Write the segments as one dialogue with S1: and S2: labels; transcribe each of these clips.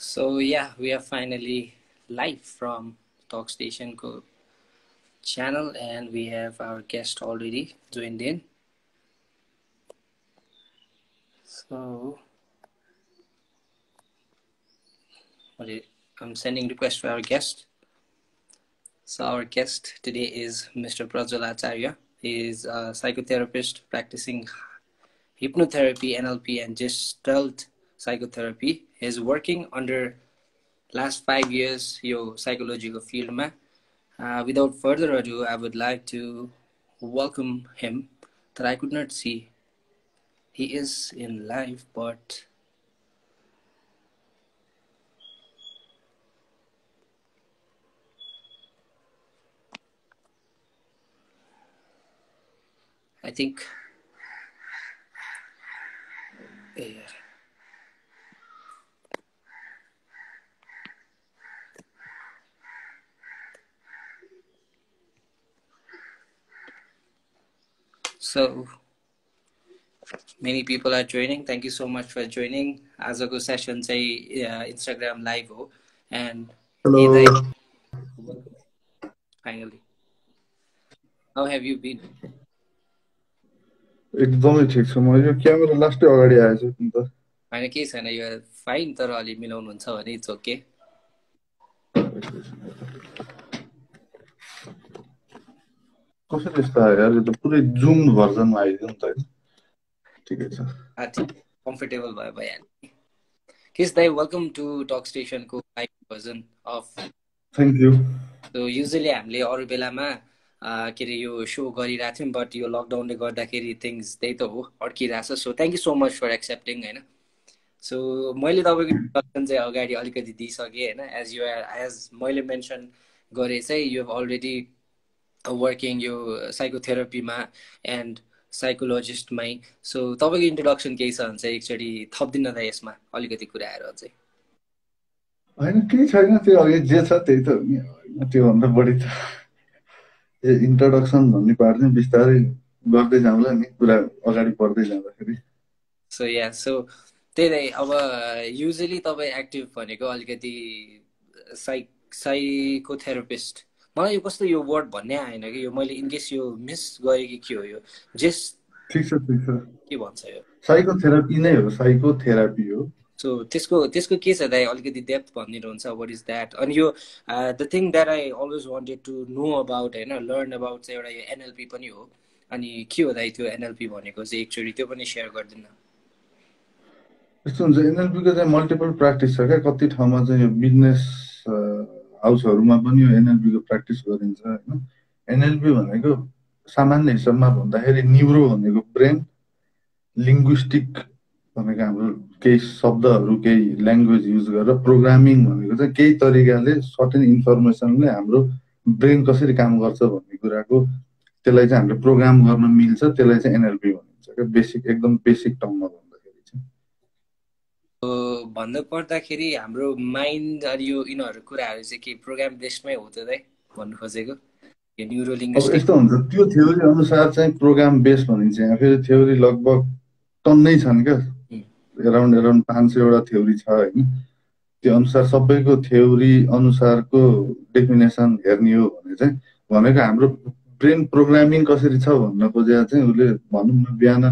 S1: So yeah, we are finally live from Talk Station channel, and we have our guest already joined in. So I'm sending request for our guest. So our guest today is Mr. Prajwal Acharya. He is a psychotherapist practicing hypnotherapy, NLP, and Gestalt psychotherapy. He is working under last 5 years your psychological field. Without further ado, I would like to welcome him that I could not see. He is in live, but I think so many people are joining. Thank you so much for joining. आजको session चाहिँ Instagram live हो and
S2: Hello.
S1: Finally, how have you been?
S2: एकदमै ठिक छ। म यो camera लास्टै अगाडि आएछ नि त।
S1: हैन केही छैन, यो फाइन, तर अलि मिलाउनुहुन्छ भने इट्स ओके।
S2: कसरी यस्तो आयो यार, यो त पुरै जुम भर्जनमा आइदियो नि त। ठिकै छ,
S1: कम्फर्टेबल भयो भइहाल्यो। किस दाइ, वेलकम टु टक स्टेसनको live version of.
S2: Thank you.
S1: So usually हामीले अरू बेलामा के अरे यो सो गरिरहेको थियौँ, बट यो लकडाउनले गर्दाखेरि थिङ्स त्यही त हो, अड्किरहेछ। So thank you so much for accepting होइन। सो मैले तपाईँको इन्ट्रोडक्सन चाहिँ अगाडि अलिकति दिइसकेँ होइन। एज मैले मेन्सन गरेँ चाहिँ यु हेभ अलरेडी वर्किङ यो साइकोथेरापीमा एन्ड साइकोलोजिस्टमै। सो तपाईँको इन्ट्रोडक्सन केही छ भने चाहिँ एकचोटि थप्दिन त यसमा अलिकति कुराहरू अझै।
S2: होइन केही छैन, त्यो अघि जे छ त्यही त हो नि। त्योभन्दा बढी त इन्ट्रोडक्सन भन्ने पार्ट चाहिँ बिस्तारै गर्दै जाउँला नि, कुरा अगाडि बढ्दै जाँदाखेरि।
S1: सो या, सो त्यही नै अब युजली तपाईँ एक्टिभ भनेको अलिकति साइकोथेरापिस्ट। मलाई यो कस्तो यो वर्ड भन्ने आएन कि, यो मैले इनकेस यो मिस गरेँ कि के हो यो
S2: ठिक छ ठिक छ,
S1: के भन्छ यो?
S2: साइकोथेरापी नै हो, साइकोथेरापी हो।
S1: सो त्यसको के छ दाइ, अलिकति डेप्थ भनिदिनुहुन्छ, वाट इज द्याट? अनि यो the thing that I always wanted to know about होइन, लर्न अबाउट चाहिँ एउटा यो एनएलपी पनि हो। अनि के हो दाइ त्यो एनएलपी भनेको चाहिँ, एकचोटि त्यो पनि सेयर गरिदिनु।
S2: यस्तो हुन्छ, एनएलपीको चाहिँ मल्टिपल प्र्याक्टिस छ क्या। कति ठाउँमा चाहिँ यो बिजनेस हाउसहरूमा पनि यो एनएलपीको प्र्याक्टिस गरिन्छ होइन। एनएलपी भनेको सामान्य हिसाबमा भन्दाखेरि न्युरो भनेको ब्रेन, लिङ्ग्विस्टिक भनेको हाम्रो केही शब्दहरू केही ल्याङ्ग्वेज युज गरेर, प्रोग्रामिङ भनेको चाहिँ केही तरिकाले सर्टेन इन्फर्मेसनले हाम्रो ब्रेन कसरी काम गर्छ भन्ने कुराको त्यसलाई चाहिँ हामीले प्रोग्राम गर्न मिल्छ, त्यसलाई चाहिँ एनएलपी भनिन्छ क्या। बेसिक एकदम बेसिक टर्ममा भन्दाखेरि चाहिँ
S1: भन्नु पर्दाखेरि हाम्रो माइन्ड अनि यो यिनीहरू कुराहरू चाहिँ के प्रोग्राम बेस्डमै हो त दाइ भन्नु खोजेको? यो न्युरो लिङ्ग्विस्टिक
S2: यस्तो हुन्छ, त्यो थ्योरी अनुसार चाहिँ प्रोग्राम बेस्ड भनिन्छ। यहाँ फेरि थ्योरी लगभग टन्नै छन् क्या, एराउन्ड 500वटा थ्योरी छ होइन। त्यो अनुसार सबैको थ्योरी अनुसारको डेफिनेसन हेर्ने हो भने चाहिँ भनेको हाम्रो ब्रेन प्रोग्रामिङ कसरी छ भन्न खोजेर चाहिँ उसले भनौँ न, बिहान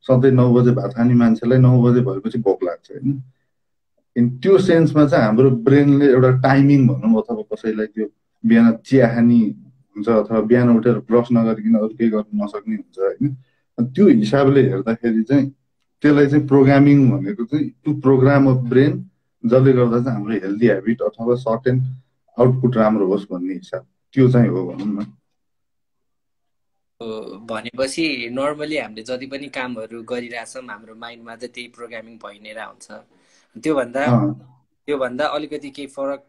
S2: सधैँ 9 बजे भात खाने मान्छेलाई 9 बजे भएपछि भोक लाग्छ होइन। त्यो सेन्समा चाहिँ हाम्रो ब्रेनले एउटा टाइमिङ भनौँ, अथवा कसैलाई त्यो बिहान चिया खाने हुन्छ अथवा बिहान उठेर ब्रस नगरिकन अरू केही गर्न नसक्ने हुन्छ होइन। त्यो हिसाबले हेर्दाखेरि चाहिँ त्यसलाई चाहिँ प्रोग्रामिङ भनेको चाहिँ टु प्रोग्राम अफ ब्रेन, जसले गर्दा चाहिँ हाम्रो हेल्दी हेबिट अथवा सर्टेन आउटपुट राम्रो होस् भन्ने हिसाब, त्यो चाहिँ हो भनौँ न।
S1: भनेपछि नर्मली हामीले जति पनि कामहरू गरिरहेछौँ हाम्रो माइन्डमा चाहिँ त्यही प्रोग्रामिङ भइ नै हुन्छ। त्योभन्दा अलिकति केही फरक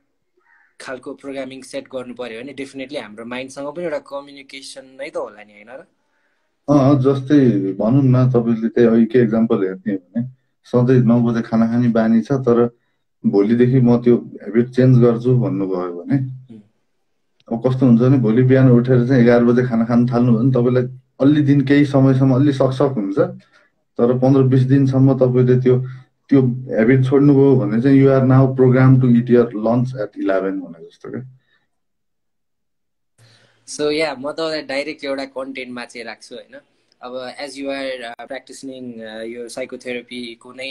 S1: खालको प्रोग्रामिङ सेट गर्नु पर्यो भने डेफिनेटली हाम्रो माइन्डसँग पनि एउटा कम्युनिकेसन नै त होला नि, होइन र?
S2: जस्तै भनौँ न, तपाईँले त्यही अघि के एक्जाम्पल हेर्ने हो भने सधैँ 9 बजे खाना खाने बानी छ, तर भोलिदेखि म त्यो हेबिट चेन्ज गर्छु भन्नुभयो भने अब कस्तो हुन्छ भने भोलि बिहान उठेर चाहिँ 11 बजे खाना खान थाल्नु भने तपाईँलाई अलि दिन केही समयसम्म अलि सकसक हुन्छ, तर 15-20 दिनसम्म तपाईँले त्यो त्यो हेबिट छोड्नुभयो भने चाहिँ you are now program to eat your lunch at 11 भने जस्तो क्या।
S1: सो या म तपाईँलाई डाइरेक्ट एउटा कन्टेन्टमा चाहिँ राख्छु होइन। अब एज यु आर प्र्याक्टिसिङ यो साइकोथेरापीको नै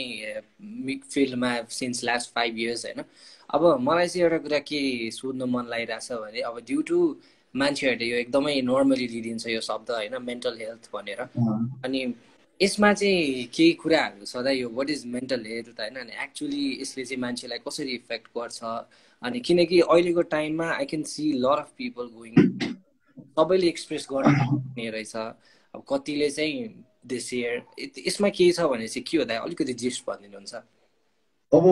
S1: फिल्डमा सिन्स लास्ट 5 years होइन। अब मलाई चाहिँ एउटा कुरा के सोध्नु मन लागिरहेछ भने अब ड्यु टु मान्छेहरूले यो एकदमै नर्मली लिइदिन्छ यो शब्द होइन, मेन्टल हेल्थ भनेर। अनि यसमा चाहिँ केही कुराहरू छ त यो वाट इज मेन्टल हेल्थ होइन, अनि एक्चुली यसले चाहिँ मान्छेलाई कसरी इफेक्ट गर्छ। अनि किनकि अहिलेको टाइममा I can see lot of people going, सबैले एक्सप्रेस गर्ने रहेछ। अब कतिले चाहिँ दिस इयर यसमा के छ भने चाहिँ के हो त अलिकति जिस्ट भनिदिनुहुन्छ।
S2: अब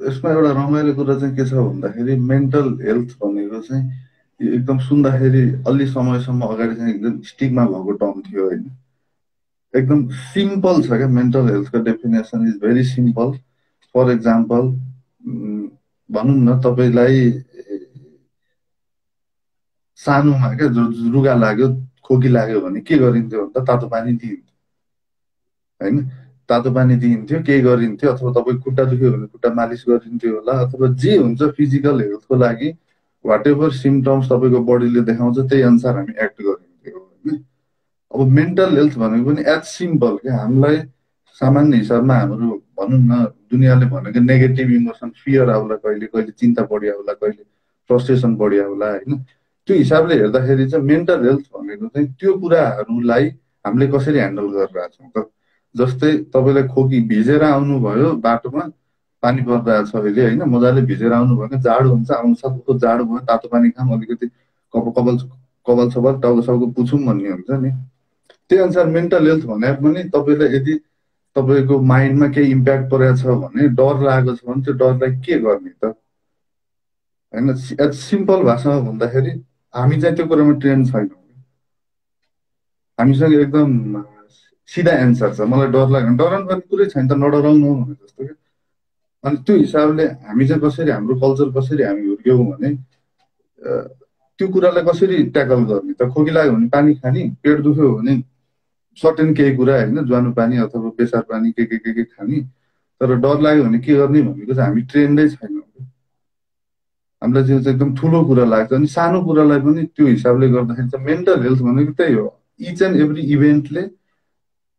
S2: यसमा एउटा रमाइलो कुरा चाहिँ के छ भन्दाखेरि मेन्टल हेल्थ भनेको चाहिँ एकदम सुन्दाखेरि अलि समयसम्म अगाडि चाहिँ एकदम स्टिगमा भएको टर्म थियो होइन। एकदम सिम्पल छ क्या मेन्टल हेल्थको definition is very simple. For example भनौँ न तपाईँलाई सानोमा क्या रुगा लाग्यो खोकी लाग्यो भने के गरिन्थ्यो भन्दा तातो पानी दिइन्थ्यो होइन। तातो पानी दिइन्थ्यो, केही गरिन्थ्यो, अथवा तपाईँ खुट्टा दुख्यो भने खुट्टा मालिस गरिन्थ्यो होला, अथवा जे हुन्छ फिजिकल हेल्थको लागि वाट एभर सिम्टम्स तपाईँको बडीले देखाउँछ त्यही अनुसार हामी एक्ट गरिन्थ्यो होइन। अब मेन्टल हेल्थ भनेको पनि एज सिम्पल क्या। हामीलाई सामान्य हिसाबमा हाम्रो भनौँ न दुनियाँले भनेको नेगेटिभ इमोसन फियर आउला, कहिले कहिले चिन्ता बढी आउला, कहिले फ्रस्ट्रेसन बढी आउला होइन। त्यो हिसाबले हेर्दाखेरि चाहिँ मेन्टल हेल्थ भनेको चाहिँ त्यो कुराहरूलाई हामीले कसरी ह्यान्डल गरिरहेछौँ त। जस्तै तपाईँलाई खोकी भिजेर आउनुभयो बाटोमा, पानी परिरहेछ अहिले होइन, मजाले भिजेर आउनुभयो भने जाडो हुन्छ, आउनु सक्दो जाडो भयो, तातो पानी खाऊँ, अलिकति कपाल कपाल सपाल टाउको साउको पुछौँ भन्ने हुन्छ नि। त्यही अनुसार मेन्टल हेल्थ भने पनि तपाईँलाई यदि तपाईँको माइन्डमा केही इम्प्याक्ट परेको छ भने, डर लागेको छ भने त्यो डरलाई के गर्ने त होइन। एज सिम्पल भाषामा भन्दाखेरि हामी चाहिँ त्यो कुरामा ट्रेन्ड छैनौँ। हामीसँग एकदम सिधा एन्सर छ, मलाई डर लाग्यो भने डराउनु पर्ने कुरै छैन त, नडराउनु भने जस्तो क्या। अनि त्यो हिसाबले हामी चाहिँ कसरी हाम्रो कल्चर कसरी हामी हुर्क्यौँ भने त्यो कुरालाई कसरी ट्याकल गर्ने त। खोकी लाग्यो भने पानी खाने, पेट दुख्यो भने सर्टेन केही कुरा होइन ज्वानो पानी अथवा बेसार पानी के खाने। तर डर लाग्यो भने के गर्ने भनेको चाहिँ हामी ट्रेन्डै छैनौँ। हामीलाई त्यो चाहिँ एकदम ठुलो कुरा लाग्छ। अनि सानो कुरालाई पनि त्यो हिसाबले गर्दाखेरि चाहिँ मेन्टल हेल्थ भनेको त्यही हो। इच एन्ड एभ्री इभेन्टले,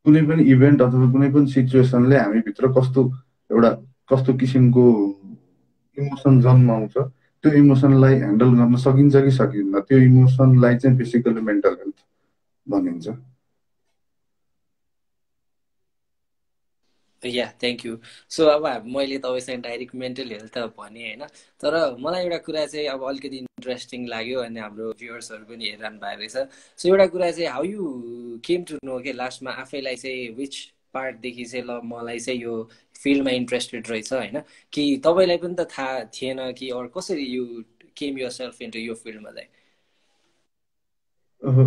S2: कुनै पनि इभेन्ट अथवा कुनै पनि सिचुएसनले हामीभित्र कस्तो किसिमको इमोसन जन्माउँछ, त्यो इमोसनलाई ह्यान्डल गर्न सकिन्छ कि सकिन्न, त्यो इमोसनलाई चाहिँ बेसिकली मेन्टल हेल्थ भनिन्छ।
S1: या थ्याङ्क यू। सो अब मैले तपाईँसँग डाइरेक्ट मेन्टल हेल्थ त भनेँ होइन, तर मलाई एउटा कुरा चाहिँ अब अलिकति इन्ट्रेस्टिङ लाग्यो अनि हाम्रो भ्युवर्सहरू पनि हेरिरहनु भएको रहेछ। सो एउटा कुरा चाहिँ how you came to know के लास्टमा आफैलाई चाहिँ विच पार्टदेखि चाहिँ ल मलाई चाहिँ यो फिल्डमा इन्ट्रेस्टेड रहेछ होइन, कि तपाईँलाई पनि त थाहा थिएन कि अरू कसरी you came yourself into यो फिल्डमा चाहिँ।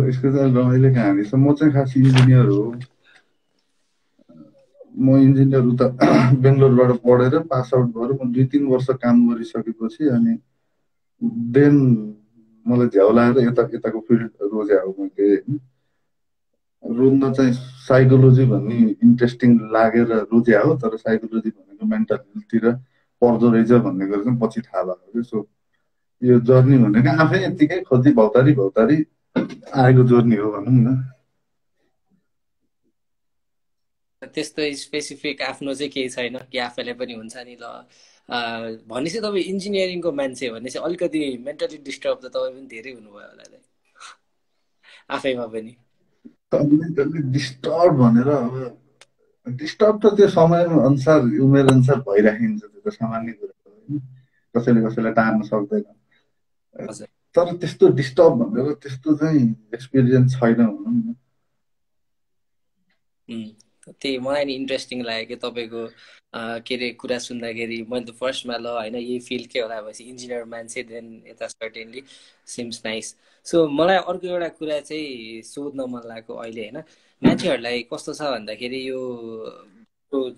S2: यसको चाहिँ रमाइलो कहानी छ। म चाहिँ खास इन्जिनियर हो। म इन्जिनियर उता बेङ्गलोरबाट पढेर पास आउट भएर म 2-3 वर्ष काम गरिसकेपछि अनि देन मलाई झ्याउ लागेर यताको फिल्ड रोजे हो मैले होइन। रोज्न चाहिँ साइकोलोजी भन्ने इन्ट्रेस्टिङ लागेर रोजे हो, तर साइकोलोजी भनेको मेन्टल हेल्थतिर पर्दो रहेछ भन्ने कुरा चाहिँ पछि थाहा भएको। सो यो जर्नी भनेको आफै यत्तिकै खोजी भौतारी आएको जर्नी हो भनौँ न।
S1: त्यस्तो स्पेसिफिक आफ्नो चाहिँ केही छैन कि आफैलाई पनि हुन्छ नि ल भनेपछि तपाईँ इन्जिनियरिङको मान्छे भनेपछि अलिकति मेन्टली डिस्टर्ब त तपाईँ पनि धेरै हुनुभयो होला आफैमा पनि।
S2: डिस्टर्ब भनेर अब डिस्टर्ब त त्यो समय अनुसार उमेर अनुसार भइराखिन्छ, त्यो त सामान्य कुरा हो होइन, कसैले टार्न सक्दैन। तर त्यस्तो डिस्टर्ब भनेर त्यस्तो चाहिँ एक्सपिरियन्स छैन भनौँ न।
S1: त्यही मलाई नि इन्ट्रेस्टिङ लाग्यो कि तपाईँको के अरे कुरा सुन्दाखेरि। मैले त फर्स्टमा ल होइन यही फिल्डकै होला भनेपछि इन्जिनियर मान्छे, देन यता सर्टेनली सिम्स नाइस। सो मलाई अर्को एउटा कुरा चाहिँ सोध्न मन लागेको अहिले होइन, मान्छेहरूलाई कस्तो छ भन्दाखेरि यो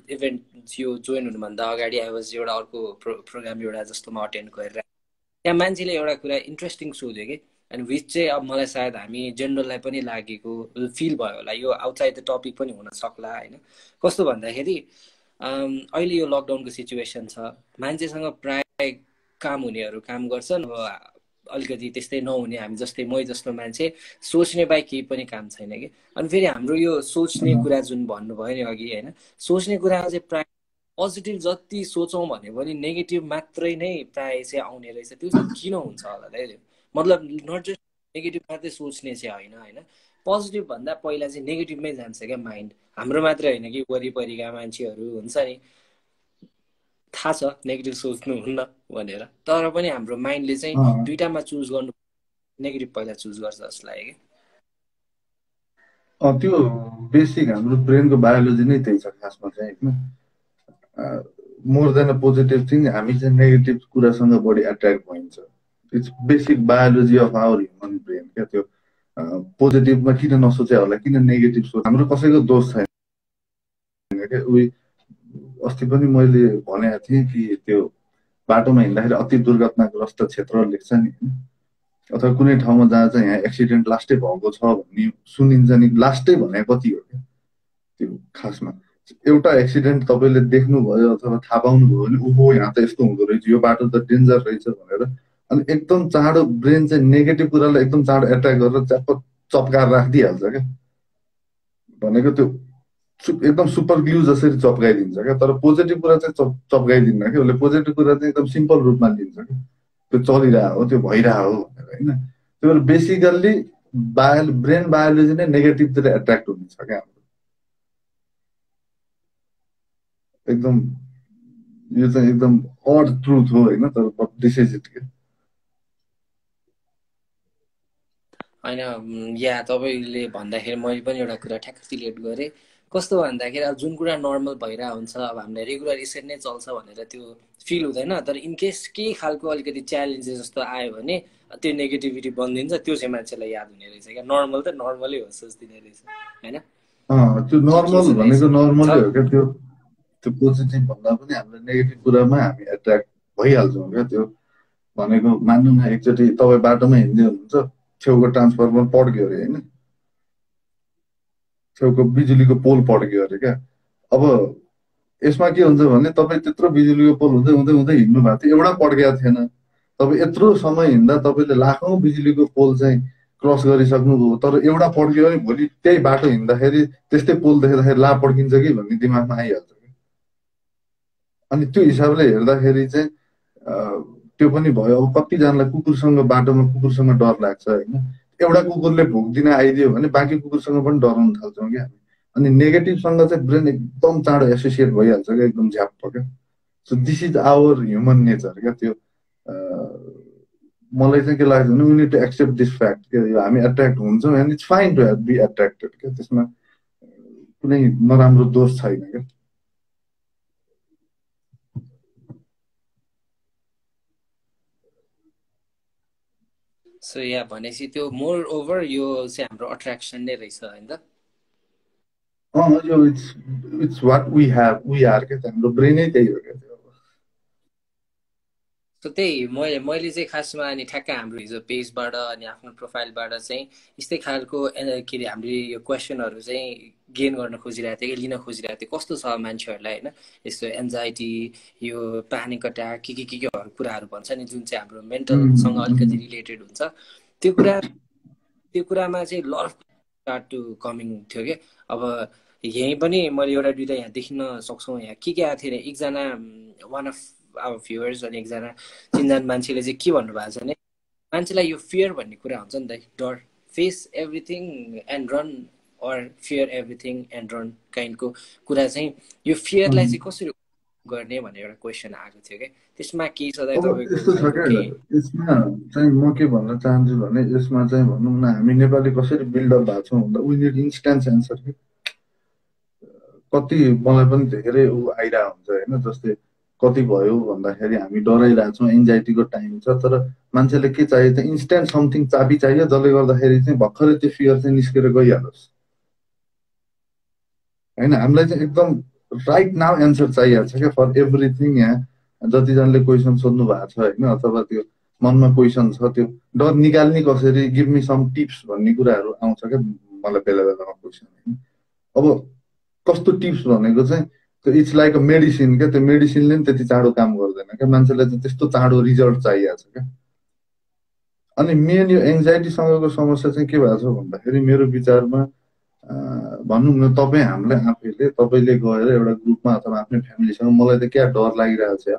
S1: इभेन्ट यो जोइन हुनुभन्दा अगाडि आई वाज एउटा अर्को प्रोग्राम एउटा जस्तोमा अटेन्ड गरेर त्यहाँ मान्छेले एउटा कुरा इन्ट्रेस्टिङ सोध्यो कि, एन्ड विच चाहिँ अब मलाई सायद हामी जेनरललाई पनि लागेको फिल भयो होला, यो आउटसाइड द टपिक पनि हुन सक्ला होइन। कस्तो भन्दाखेरि अहिले यो लकडाउनको सिचुएसन छ, मान्छेसँग प्राय काम हुनेहरू काम गर्छन्, अलिकति त्यस्तै नहुने हामी जस्तै मै जस्तो मान्छे सोच्ने बाहेक केही पनि काम छैन कि। अनि फेरि हाम्रो यो सोच्ने कुरा जुन भन्नुभयो नि अघि होइन, सोच्ने कुरामा चाहिँ प्राय पोजिटिभ जति सोचौँ भने पनि नेगेटिभ मात्रै नै प्राय चाहिँ आउने रहेछ। त्यो चाहिँ किन हुन्छ होला दाइ? मतलब नट जस्ट नेगेटिभ मात्रै सोच्ने चाहिँ होइन होइन, पोजिटिभ भन्दा पहिला चाहिँ नेगेटिभमै जान्छ क्या माइन्ड। हाम्रो मात्रै होइन कि वरिपरिका मान्छेहरू हुन्छ नि, थाहा छ नेगेटिभ सोच्नुहुन्न भनेर, तर पनि हाम्रो माइन्डले चाहिँ दुइटामा चुज गर्नु, नेगेटिभ पहिला चुज गर्छ जस्तो लाग्यो कि।
S2: त्यो बेसिक हाम्रो ब्रेनको बायोलोजी नै त्यही छ खासमा चाहिँ होइन। More than a positive thing हामी चाहिँ नेगेटिभ कुरासँग बढी एट्र्याक्ट भइन्छ। It's basic biology of our human brain क्या। त्यो पोजिटिभमा किन नसोचे होला, किन नेगेटिभ सोच, हाम्रो कसैको दोष छैन क्या। उही अस्ति पनि मैले भनेको थिएँ कि त्यो बाटोमा हिँड्दाखेरि अति दुर्घटनाग्रस्त क्षेत्र लेख्छ नि, अथवा कुनै ठाउँमा जहाँ चाहिँ यहाँ एक्सिडेन्ट लास्टै भएको छ भन्ने सुनिन्छ नि, लास्टै भने कति हो क्या त्यो खासमा। एउटा एक्सिडेन्ट तपाईँले देख्नुभयो अथवा थाहा पाउनुभयो भने ओहो यहाँ त यस्तो हुँदो रहेछ, यो बाटो त डेन्जर रहेछ भनेर, अनि एकदम चाँडो ब्रेन चाहिँ नेगेटिभ कुरालाई एकदम चाँडो एट्र्याक गरेर च्याप्प चप्काएर राखिदिइहाल्छ क्या। भनेको त्यो एकदम सुपर ग्लु जसरी चप्काइदिन्छ क्या। तर पोजिटिभ कुरा चाहिँ चप्काइदिन्न क्या उसले। पोजिटिभ कुरा चाहिँ एकदम सिम्पल रूपमा लिन्छ क्या, त्यो चलिरहेको हो, त्यो भइरहेको हो भनेर होइन। त्यही भएर बेसिकल्ली ब्रेन बायोलोजी नै नेगेटिभतिर एट्र्याक्ट हुनेछ क्या हाम्रो। एकदम यो चाहिँ एकदम अड ट्रुथ हो होइन, तर दिस इज इट के।
S1: होइन या तपाईँले भन्दाखेरि मैले पनि एउटा कुरा ठ्याक्क रिलेट गरेँ। कस्तो भन्दाखेरि अब जुन कुरा नर्मल भइरहेको हुन्छ, अब हामीलाई रेगुलर यसरी नै चल्छ भनेर त्यो फिल हुँदैन, तर इनकेस केही खालको अलिकति च्यालेन्जेस जस्तो आयो भने त्यो नेगेटिभिटी बनिदिन्छ, त्यो चाहिँ मान्छेलाई याद हुने रहेछ क्या। नर्मल त नर्मलै हो सोच्दिने रहेछ होइन।
S2: त्यो नर्मल भनेको नर्मलै हो क्या। त्यो पोजिटिभ भन्दा पनि हामीले नेगेटिभ कुरामा हामी एट्र्याक्ट भइहाल्छौँ क्या। त्यो भनेको मान्नु न, एकचोटि तपाईँ बाटोमा हिँड्दै हुनुहुन्छ, छेउको ट्रान्सफर्मर पड्क्यो अरे होइन, छेउको बिजुलीको पोल पड्क्यो अरे क्या। अब यसमा के हुन्छ भने तपाईँ त्यत्रो बिजुलीको पोल हुँदै हुँदै हुँदै हिँड्नु भएको थियो, एउटा पड्केको थिएन। तपाईँ यत्रो समय हिँड्दा तपाईँले लाखौँ बिजुलीको पोल चाहिँ क्रस गरिसक्नुभयो, तर एउटा पड्क्यो भने भोलि त्यही बाटो हिँड्दाखेरि त्यस्तै पोल देख्दाखेरि ला पड्किन्छ कि भन्ने दिमागमा आइहाल्छ। अनि त्यो हिसाबले हेर्दाखेरि चाहिँ त्यो पनि भयो। अब कतिजनालाई कुकुरसँग बाटोमा कुकुरसँग डर लाग्छ होइन, एउटा कुकुरले भोक दिन आइदियो भने बाँकी कुकुरसँग पनि डराउन थाल्छौँ क्या हामी। अनि नेगेटिभसँग चाहिँ ब्रेन एकदम चाँडो एसोसिएट भइहाल्छ क्या, एकदम झ्याप्प क्या। So this is our human nature क्या। त्यो मलाई चाहिँ के लाग्छ भने we need to accept this fact क्या। हामी एट्र्याक्ट हुन्छौँ and it's fine to be attracted क्या, त्यसमा कुनै नराम्रो दोष छैन क्या।
S1: सो या भनेपछि त्यो मोर ओभर यो चाहिँ हाम्रो अट्र्याक्सन नै रहेछ होइन त।
S2: यो it's what we have, we are क्या। हाम्रो ब्रेनै त्यही हो क्या।
S1: सो त्यही मैले चाहिँ खासमा अनि ठ्याक्क हाम्रो हिजो पेजबाट अनि आफ्नो प्रोफाइलबाट चाहिँ यस्तै खालको के अरे हामीले यो क्वेसनहरू चाहिँ गेन गर्न खोजिरहेको थिएँ कि, लिन खोजिरहेको थिएँ कस्तो छ मान्छेहरूलाई होइन। यस्तो एन्जाइटी, यो प्यानिक अट्याक, केहरू कुराहरू भन्छ नि, जुन चाहिँ हाम्रो मेन्टलसँग अलिकति रिलेटेड हुन्छ, त्यो कुरामा चाहिँ lot of start to coming थियो कि। अब यहीँ पनि मैले एउटा दुइटा यहाँ देखिन सक्छौँ। यहाँ के आएको थियो अरे, एकजना वान अफ अब भ्युवर्स अनि एकजना चिनजान मान्छेले चाहिँ के भन्नुभएको छ भने, मान्छेलाई यो फियर भन्ने कुरा हुन्छ नि त, डर, face everything and run or fear everything and run काइन्डको कुरा चाहिँ, यो फियरलाई चाहिँ कसरी गर्ने भन्ने एउटा क्वेसन आएको थियो क्या। त्यसमा के छ
S2: तपाईँको? यस्तो छ क्या, यसमा चाहिँ म के भन्न चाहन्छु भने, यसमा चाहिँ भनौँ न हामी नेपाली कसरी बिल्डअप भएको छौँ भन्दा वी निड इन्स्ट्यान्ट एन्सर कि। कति मलाई पनि धेरै आइरहेको हुन्छ होइन, जस्तै कति भयो भन्दाखेरि हामी डराइरहेछौँ, एन्जाइटीको टाइम छ, तर मान्छेले के चाहियो त इन्स्ट्यान्ट समथिङ चाबी चाहियो, जसले गर्दाखेरि चाहिँ भर्खरै त्यो फियर चाहिँ निस्केर गइहालोस् होइन। हामीलाई चाहिँ एकदम राइट नाउ एन्सर चाहिएको छ क्या फर एभ्रिथिङ। यहाँ जतिजनाले क्वेसन सोध्नु भएको छ होइन, अथवा त्यो मनमा क्वेसन छ, त्यो डर निकाल्ने कसरी, गिभ मी सम टिप्स भन्ने कुराहरू आउँछ क्या मलाई बेला बेलामा क्वेसन होइन। अब कस्तो टिप्स भनेको चाहिँ त्यो इट्स लाइक अ मेडिसिन क्या, त्यो मेडिसिनले पनि त्यति चाँडो काम गर्दैन क्या, मान्छेलाई चाहिँ त्यस्तो चाँडो रिजल्ट चाहिएको छ क्या। अनि मेन यो एङ्जाइटीसँगको समस्या चाहिँ के भएको छ भन्दाखेरि मेरो विचारमा भनौँ न तपाईँ हामीलाई आफैले तपाईँले गएर एउटा ग्रुपमा अथवा आफ्नै फ्यामिलीसँग मलाई त क्या डर लागिरहेको छ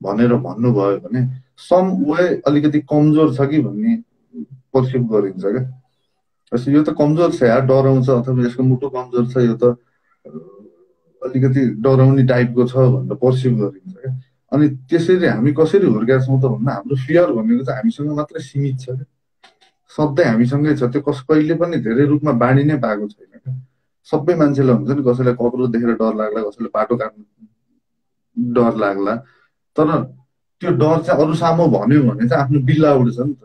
S2: भनेर भन्नुभयो भने सम वे अलिकति कमजोर छ कि भन्ने पर्सिभ गरिन्छ क्या। यो त कमजोर छ यार, डराउँछ अथवा यसको मुटु कमजोर छ, यो त अलिकति डराउने टाइपको छ भनेर पर्सिभ गरिन्छ क्या। अनि त्यसरी हामी कसरी हुर्केका छौँ त भन्दा हाम्रो फियर भनेको चाहिँ हामीसँग मात्रै सीमित छ क्या, सधैँ हामीसँगै छ, त्यो कहिले पनि धेरै रूपमा बाँडी नै पाएको छैन क्या। सबै मान्छेलाई हुन्छ नि, कसैलाई कक्रोच देखेर डर लाग्ला, कसैलाई बाटो काट्नु डर लाग्ला, तर त्यो डर चाहिँ अरू सामु भन्यो भने चाहिँ आफ्नो बिल्ला उड्छ नि त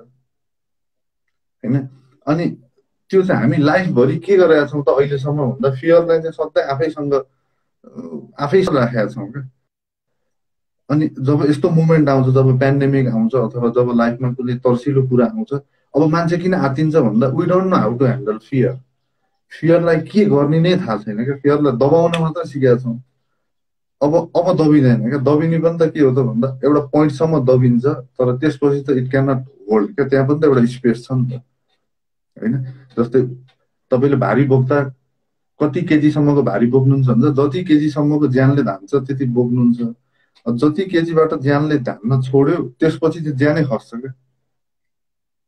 S2: होइन। अनि त्यो चाहिँ हामी लाइफभरि के गरेका छौँ त अहिलेसम्म भन्दा फियरलाई चाहिँ सधैँ आफैसँग राखेका छौँ क्या। अनि जब यस्तो मोमेन्ट आउँछ, जब पेन्डेमिक आउँछ अथवा जब लाइफमा कुनै तर्सिलो कुरा आउँछ, अब मान्छे किन आत्तिन्छ भन्दा we don't know how to handle fear. फियरलाई के गर्ने नै थाहा छैन क्या, फियरलाई दबाउन मात्र सिकेका छौँ। अब दबिँदैन क्या, दबिने पनि त के हो त भन्दा एउटा पोइन्टसम्म दबिन्छ, तर त्यसपछि त इट क्यान नट होल्ड क्या, त्यहाँ पनि त एउटा स्पेस छ नि त होइन। जस्तै तपाईँले भारी बोक्दा कति केजीसम्मको भारी बोक्नुहुन्छ भन्छ, जति केजीसम्मको ज्यानले धान्छ त्यति बोक्नुहुन्छ, जति केजीबाट ज्यानले धान्न छोड्यो त्यसपछि चाहिँ ज्यानै खस्छ क्या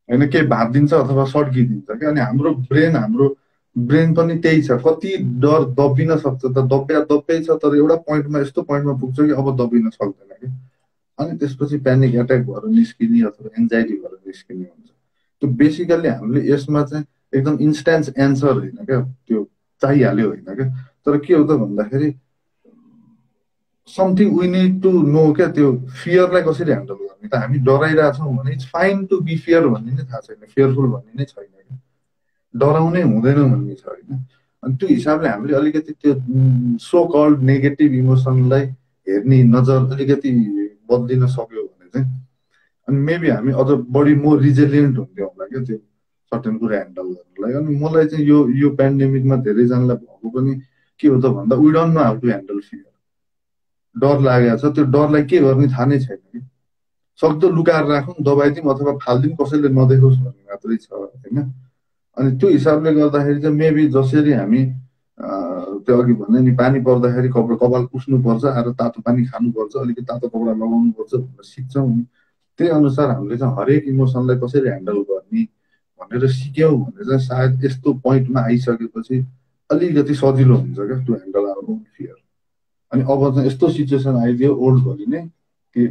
S2: होइन, केही भाँचिदिन्छ अथवा सड्किदिन्छ क्या। अनि हाम्रो ब्रेन पनि त्यही छ, कति डर दबिन सक्छ त, दब्बै छ, तर एउटा पोइन्टमा यस्तो पोइन्टमा पुग्छ कि अब दबिन सक्दैन क्या। अनि त्यसपछि प्यानिक एट्याक भएर निस्किने अथवा एन्जाइटी भएर निस्किने हुन्छ। त्यो बेसिकल्ली हामीले यसमा चाहिँ एकदम इन्स्ट्यान्ट एन्सर होइन क्या, त्यो चाहिहाल्यो होइन क्या, तर के हो त भन्दाखेरि something we need to know क्या, त्यो फियरलाई कसरी ह्यान्डल गर्ने त। हामी डराइरहेछौँ भने it's fine to be fear भन्ने नै थाहा छैन, फियरफुल भन्ने नै छैन क्या, डराउनै हुँदैन भन्ने छ होइन। अनि त्यो हिसाबले हामीले अलिकति त्यो सो कल्ड नेगेटिभ इमोसनलाई हेर्ने नजर अलिकति बदलिन सक्यो भने चाहिँ अनि मेबी हामी अझ बढी मोर रिजिलियन्ट हुन्थ्यो होला क्या त्यो सर्टेन कुरा ह्यान्डल गर्नलाई। अनि मलाई चाहिँ यो पेन्डेमिकमा धेरैजनालाई भएको पनि के हो त भन्दा we don't know how to handle fear. डर लागेको छ, त्यो डरलाई के गर्ने थाहा नै छैन कि, सक्दो लुकाएर राखौँ, दबाइदिउँ अथवा फालिदिउँ, कसैले नदेखोस् भन्ने मात्रै छ होइन। अनि त्यो हिसाबले गर्दाखेरि चाहिँ मेबी जसरी हामी त्यो अघि भने नि पानी पर्दाखेरि कपाल पुस्नुपर्छ, आएर तातो पानी खानुपर्छ, अलिकति तातो कपडा लगाउनुपर्छ भनेर सिक्छौँ नि, त्यही अनुसार हामीले चाहिँ हरेक इमोसनलाई कसरी ह्यान्डल गर्ने भनेर सिक्यौँ भने चाहिँ सायद यस्तो पोइन्टमा आइसकेपछि अलिकति सजिलो हुन्छ क्या to handle our own fear. अनि अब चाहिँ यस्तो सिचुएसन आइदियो ओल्ड भरि नै कि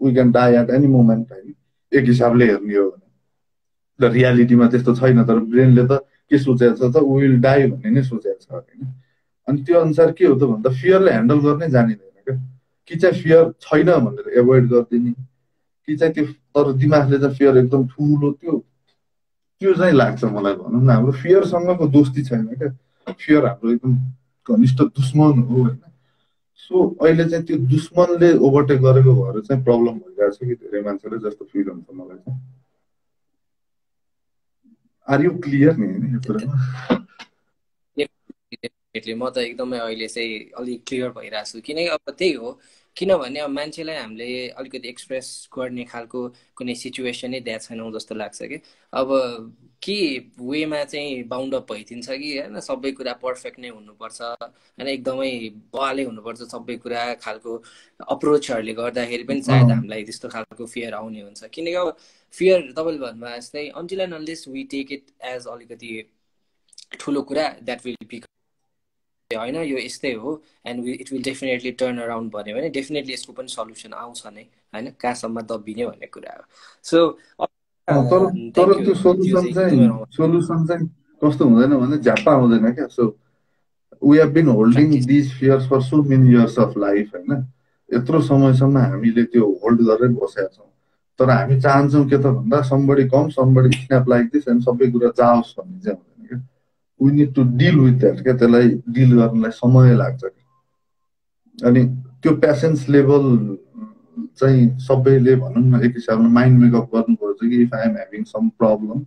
S2: we can die at any moment होइन, एक हिसाबले हेर्ने हो भने। रियालिटीमा त्यस्तो छैन, तर ब्रेनले त के सोचेको छ त विल डाई भन्ने नै सोचेको छ होइन। अनि त्यो अनुसार के हो त भन्दा फियरले ह्यान्डल गर्नै जानिँदैन क्या, कि चाहिँ फियर छैन भनेर एभोइड गरिदिने, कि चाहिँ त्यो तर दिमागले चाहिँ फियर एकदम ठुलो त्यो चाहिँ लाग्छ मलाई। भनौँ न हाम्रो फियरसँगको दोस्ती छैन क्या, फियर हाम्रो एकदम घनिष्ठ दुश्मन हो होइन। सो अहिले चाहिँ त्यो दुश्मनले ओभरटेक गरेको भएर चाहिँ प्रब्लम भइरहेको छ कि धेरै मान्छेले, जस्तो फिल हुन्छ मलाई चाहिँ। आर यु क्लियर नि यो कुरामा?
S1: डेफिनेटली म त एकदमै अहिले चाहिँ अलिक क्लियर भइरहेको छु, किनकि अब त्यही हो, किनभने अब मान्छेलाई हामीले अलिकति एक्सप्रेस गर्ने खालको कुनै सिचुएसनै दिएको छैनौँ जस्तो लाग्छ कि। अब के वेमा चाहिँ बााउन्ड अप भइदिन्छ कि होइन, सबै कुरा पर्फेक्ट नै हुनुपर्छ होइन, एकदमै बवालै हुनुपर्छ सबै कुरा खालको अप्रोचहरूले गर्दाखेरि पनि सायद हामीलाई त्यस्तो खालको फियर आउने हुन्छ। किनकि अब फियर तपाईँले भन्नुभयो जस्तै until and unless we take it as अलिकति ठुलो कुरा द्याट विल बी होइन यो यस्तै हो and it will definitely turn around भन्यो भने डेफिनेटली यसको पनि सल्युसन आउँछ नै होइन, कहाँसम्म दबिने भन्ने कुरा हो। सो
S2: तर त्यो सोल्युसन चाहिँ कस्तो हुँदैन भने झ्याप्पा हुँदैन क्या। So we have been holding these fears for so many years of life होइन, यत्रो समयसम्म हामीले त्यो होल्ड गरेर बसेका छौँ, तर हामी चाहन्छौँ के त भन्दा somebody come somebody snap like this and सबै कुरा जाओस् भन्ने चाहिँ हुँदैन क्या। We need to deal with that क्या, त्यसलाई डिल गर्नलाई समय लाग्छ। अनि त्यो पेसेन्स लेभल चाहिँ सबैले भनौँ न एक हिसाबले माइन्ड मेकअप गर्नुपर्छ कि if I am having some problem,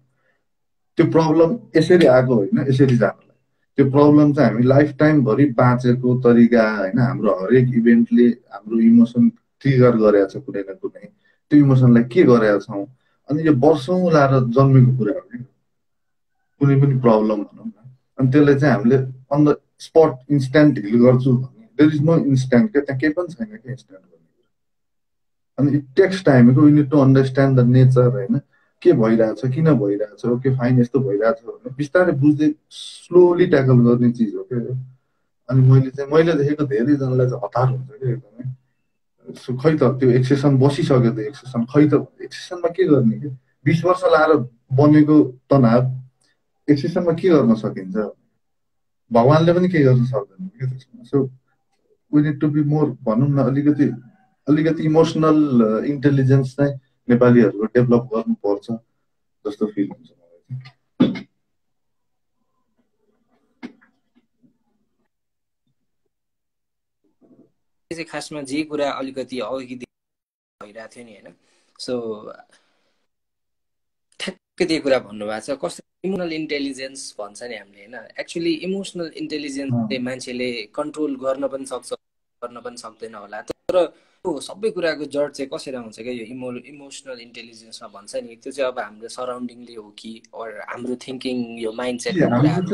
S2: त्यो प्रब्लम यसरी आएको होइन यसरी जानलाई, त्यो प्रब्लम चाहिँ हामी लाइफ टाइमभरि बाँचेको तरिका होइन, हाम्रो हरेक इभेन्टले हाम्रो इमोसन ट्रिगर गरेको छ कुनै न कुनै, त्यो इमोसनलाई के गरेका छौँ, अनि यो वर्षौँ लाएर जन्मेको कुरा हो कि कुनै पनि प्रब्लम भनौँ न, अनि त्यसलाई चाहिँ हामीले on the spot instant heal गर्छु भने देयर इज नो इन्स्ट्यान्ट क्या, त्यहाँ केही पनि छैन क्या इन्स्ट्यान्ट गर्ने कुरा। अनि it takes time, we need to understand the nature होइन, के भइरहेछ, किन भइरहेछ, ओके फाइन यस्तो भइरहेछ भने बिस्तारै बुझ्दै स्लोली ट्याकल गर्ने चिज हो क्या यो। अनि मैले देखेको धेरैजनालाई चाहिँ हतार हुन्छ क्या एकदमै, खै त त्यो एक्सेसन बसिसक्यो, त एक्सेसन खै त एक्सेसनमा के गर्ने कि 20 वर्ष लाएर बनेको तनाव एक्सेसनमा के गर्न सकिन्छ, भगवान्ले पनि केही गर्न सक्दैन क्या त्यसमा। So we need to be more भनौँ न अलिकति इमोसनल इन्टेलिजेन्स चाहिँ नेपालीहरूको डेभलप गर्नुपर्छ जस्तो फिल हुन्छ मलाई
S1: चाहिँ। खासमा जे कुरा अलिकति अघि भइरहेको थियो नि होइन, सो ठ्याक्कै त्यही कुरा भन्नुभएको छ। कस्तो इमोसनल इन्टेलिजेन्स भन्छ नि हामीले होइन, एक्चुअली इमोसनल इन्टेलिजेन्स चाहिँ मान्छेले कन्ट्रोल गर्न पनि सक्छ, गर्न पनि सक्दैन होला, तर सबै कुराको जड चाहिँ कसरी आउँछ क्या यो इमोसनल इन्टेलिजेन्समा भन्छ नि, त्यो चाहिँ अब हाम्रो सराउन्डिङले हो कि हाम्रो थिङ्किङ यो माइन्डसेटको कुराहरू।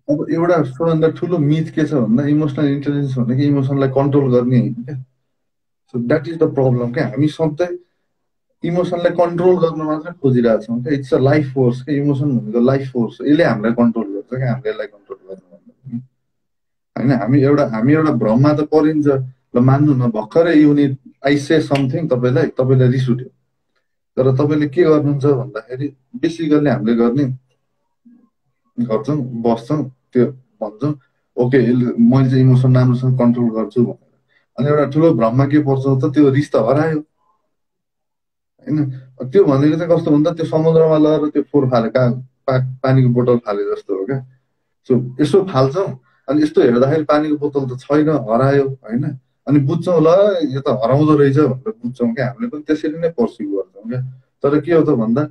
S2: अब एउटा सबभन्दा ठुलो मिथ के छ भन्दा इमोसनल इन्टेलिजेन्स भनेको इमोसनलाई कन्ट्रोल गर्ने होइन क्या। So that is the problem क्या, हामी सधैँ इमोसनलाई कन्ट्रोल गर्न मात्रै खोजिरहेछौँ क्या। इट्स अ लाइफ फोर्स क्या, इमोसन भनेको लाइफ फोर्स, यसले हामीलाई कन्ट्रोल गर्छ क्या, हामीले यसलाई कन्ट्रोल गर्नु होइन। हामी एउटा भ्रममा त परिन्छ, ल मान्नु न भर्खरै युनिट आई से समथिङ तपाईँलाई रिस उठ्यो, तर तपाईँले के गर्नुहुन्छ भन्दाखेरि बेसिकल्ली हामीले गर्छौँ बस्छौँ त्यो भन्छौँ ओके मैले चाहिँ इमोसन राम्रोसँग कन्ट्रोल गर्छु भनेर, अनि एउटा ठुलो भ्रममा के पर्छ त त्यो रिस त हरायो होइन। त्यो भनेको चाहिँ कस्तो भन्दा त्यो समुद्रमा लगेर त्यो फोहोर फाले पानीको बोतल फाले जस्तो हो क्या। सो यसो फाल्छौँ अनि यस्तो हेर्दाखेरि पानीको बोतल त छैन, हरायो होइन, अनि बुझ्छौँ ल यो त हराउँदो रहेछ भनेर बुझ्छौँ क्या, हामीले पनि त्यसरी नै पर्सिभ गर्छौँ क्या। तर के हो त भन्दा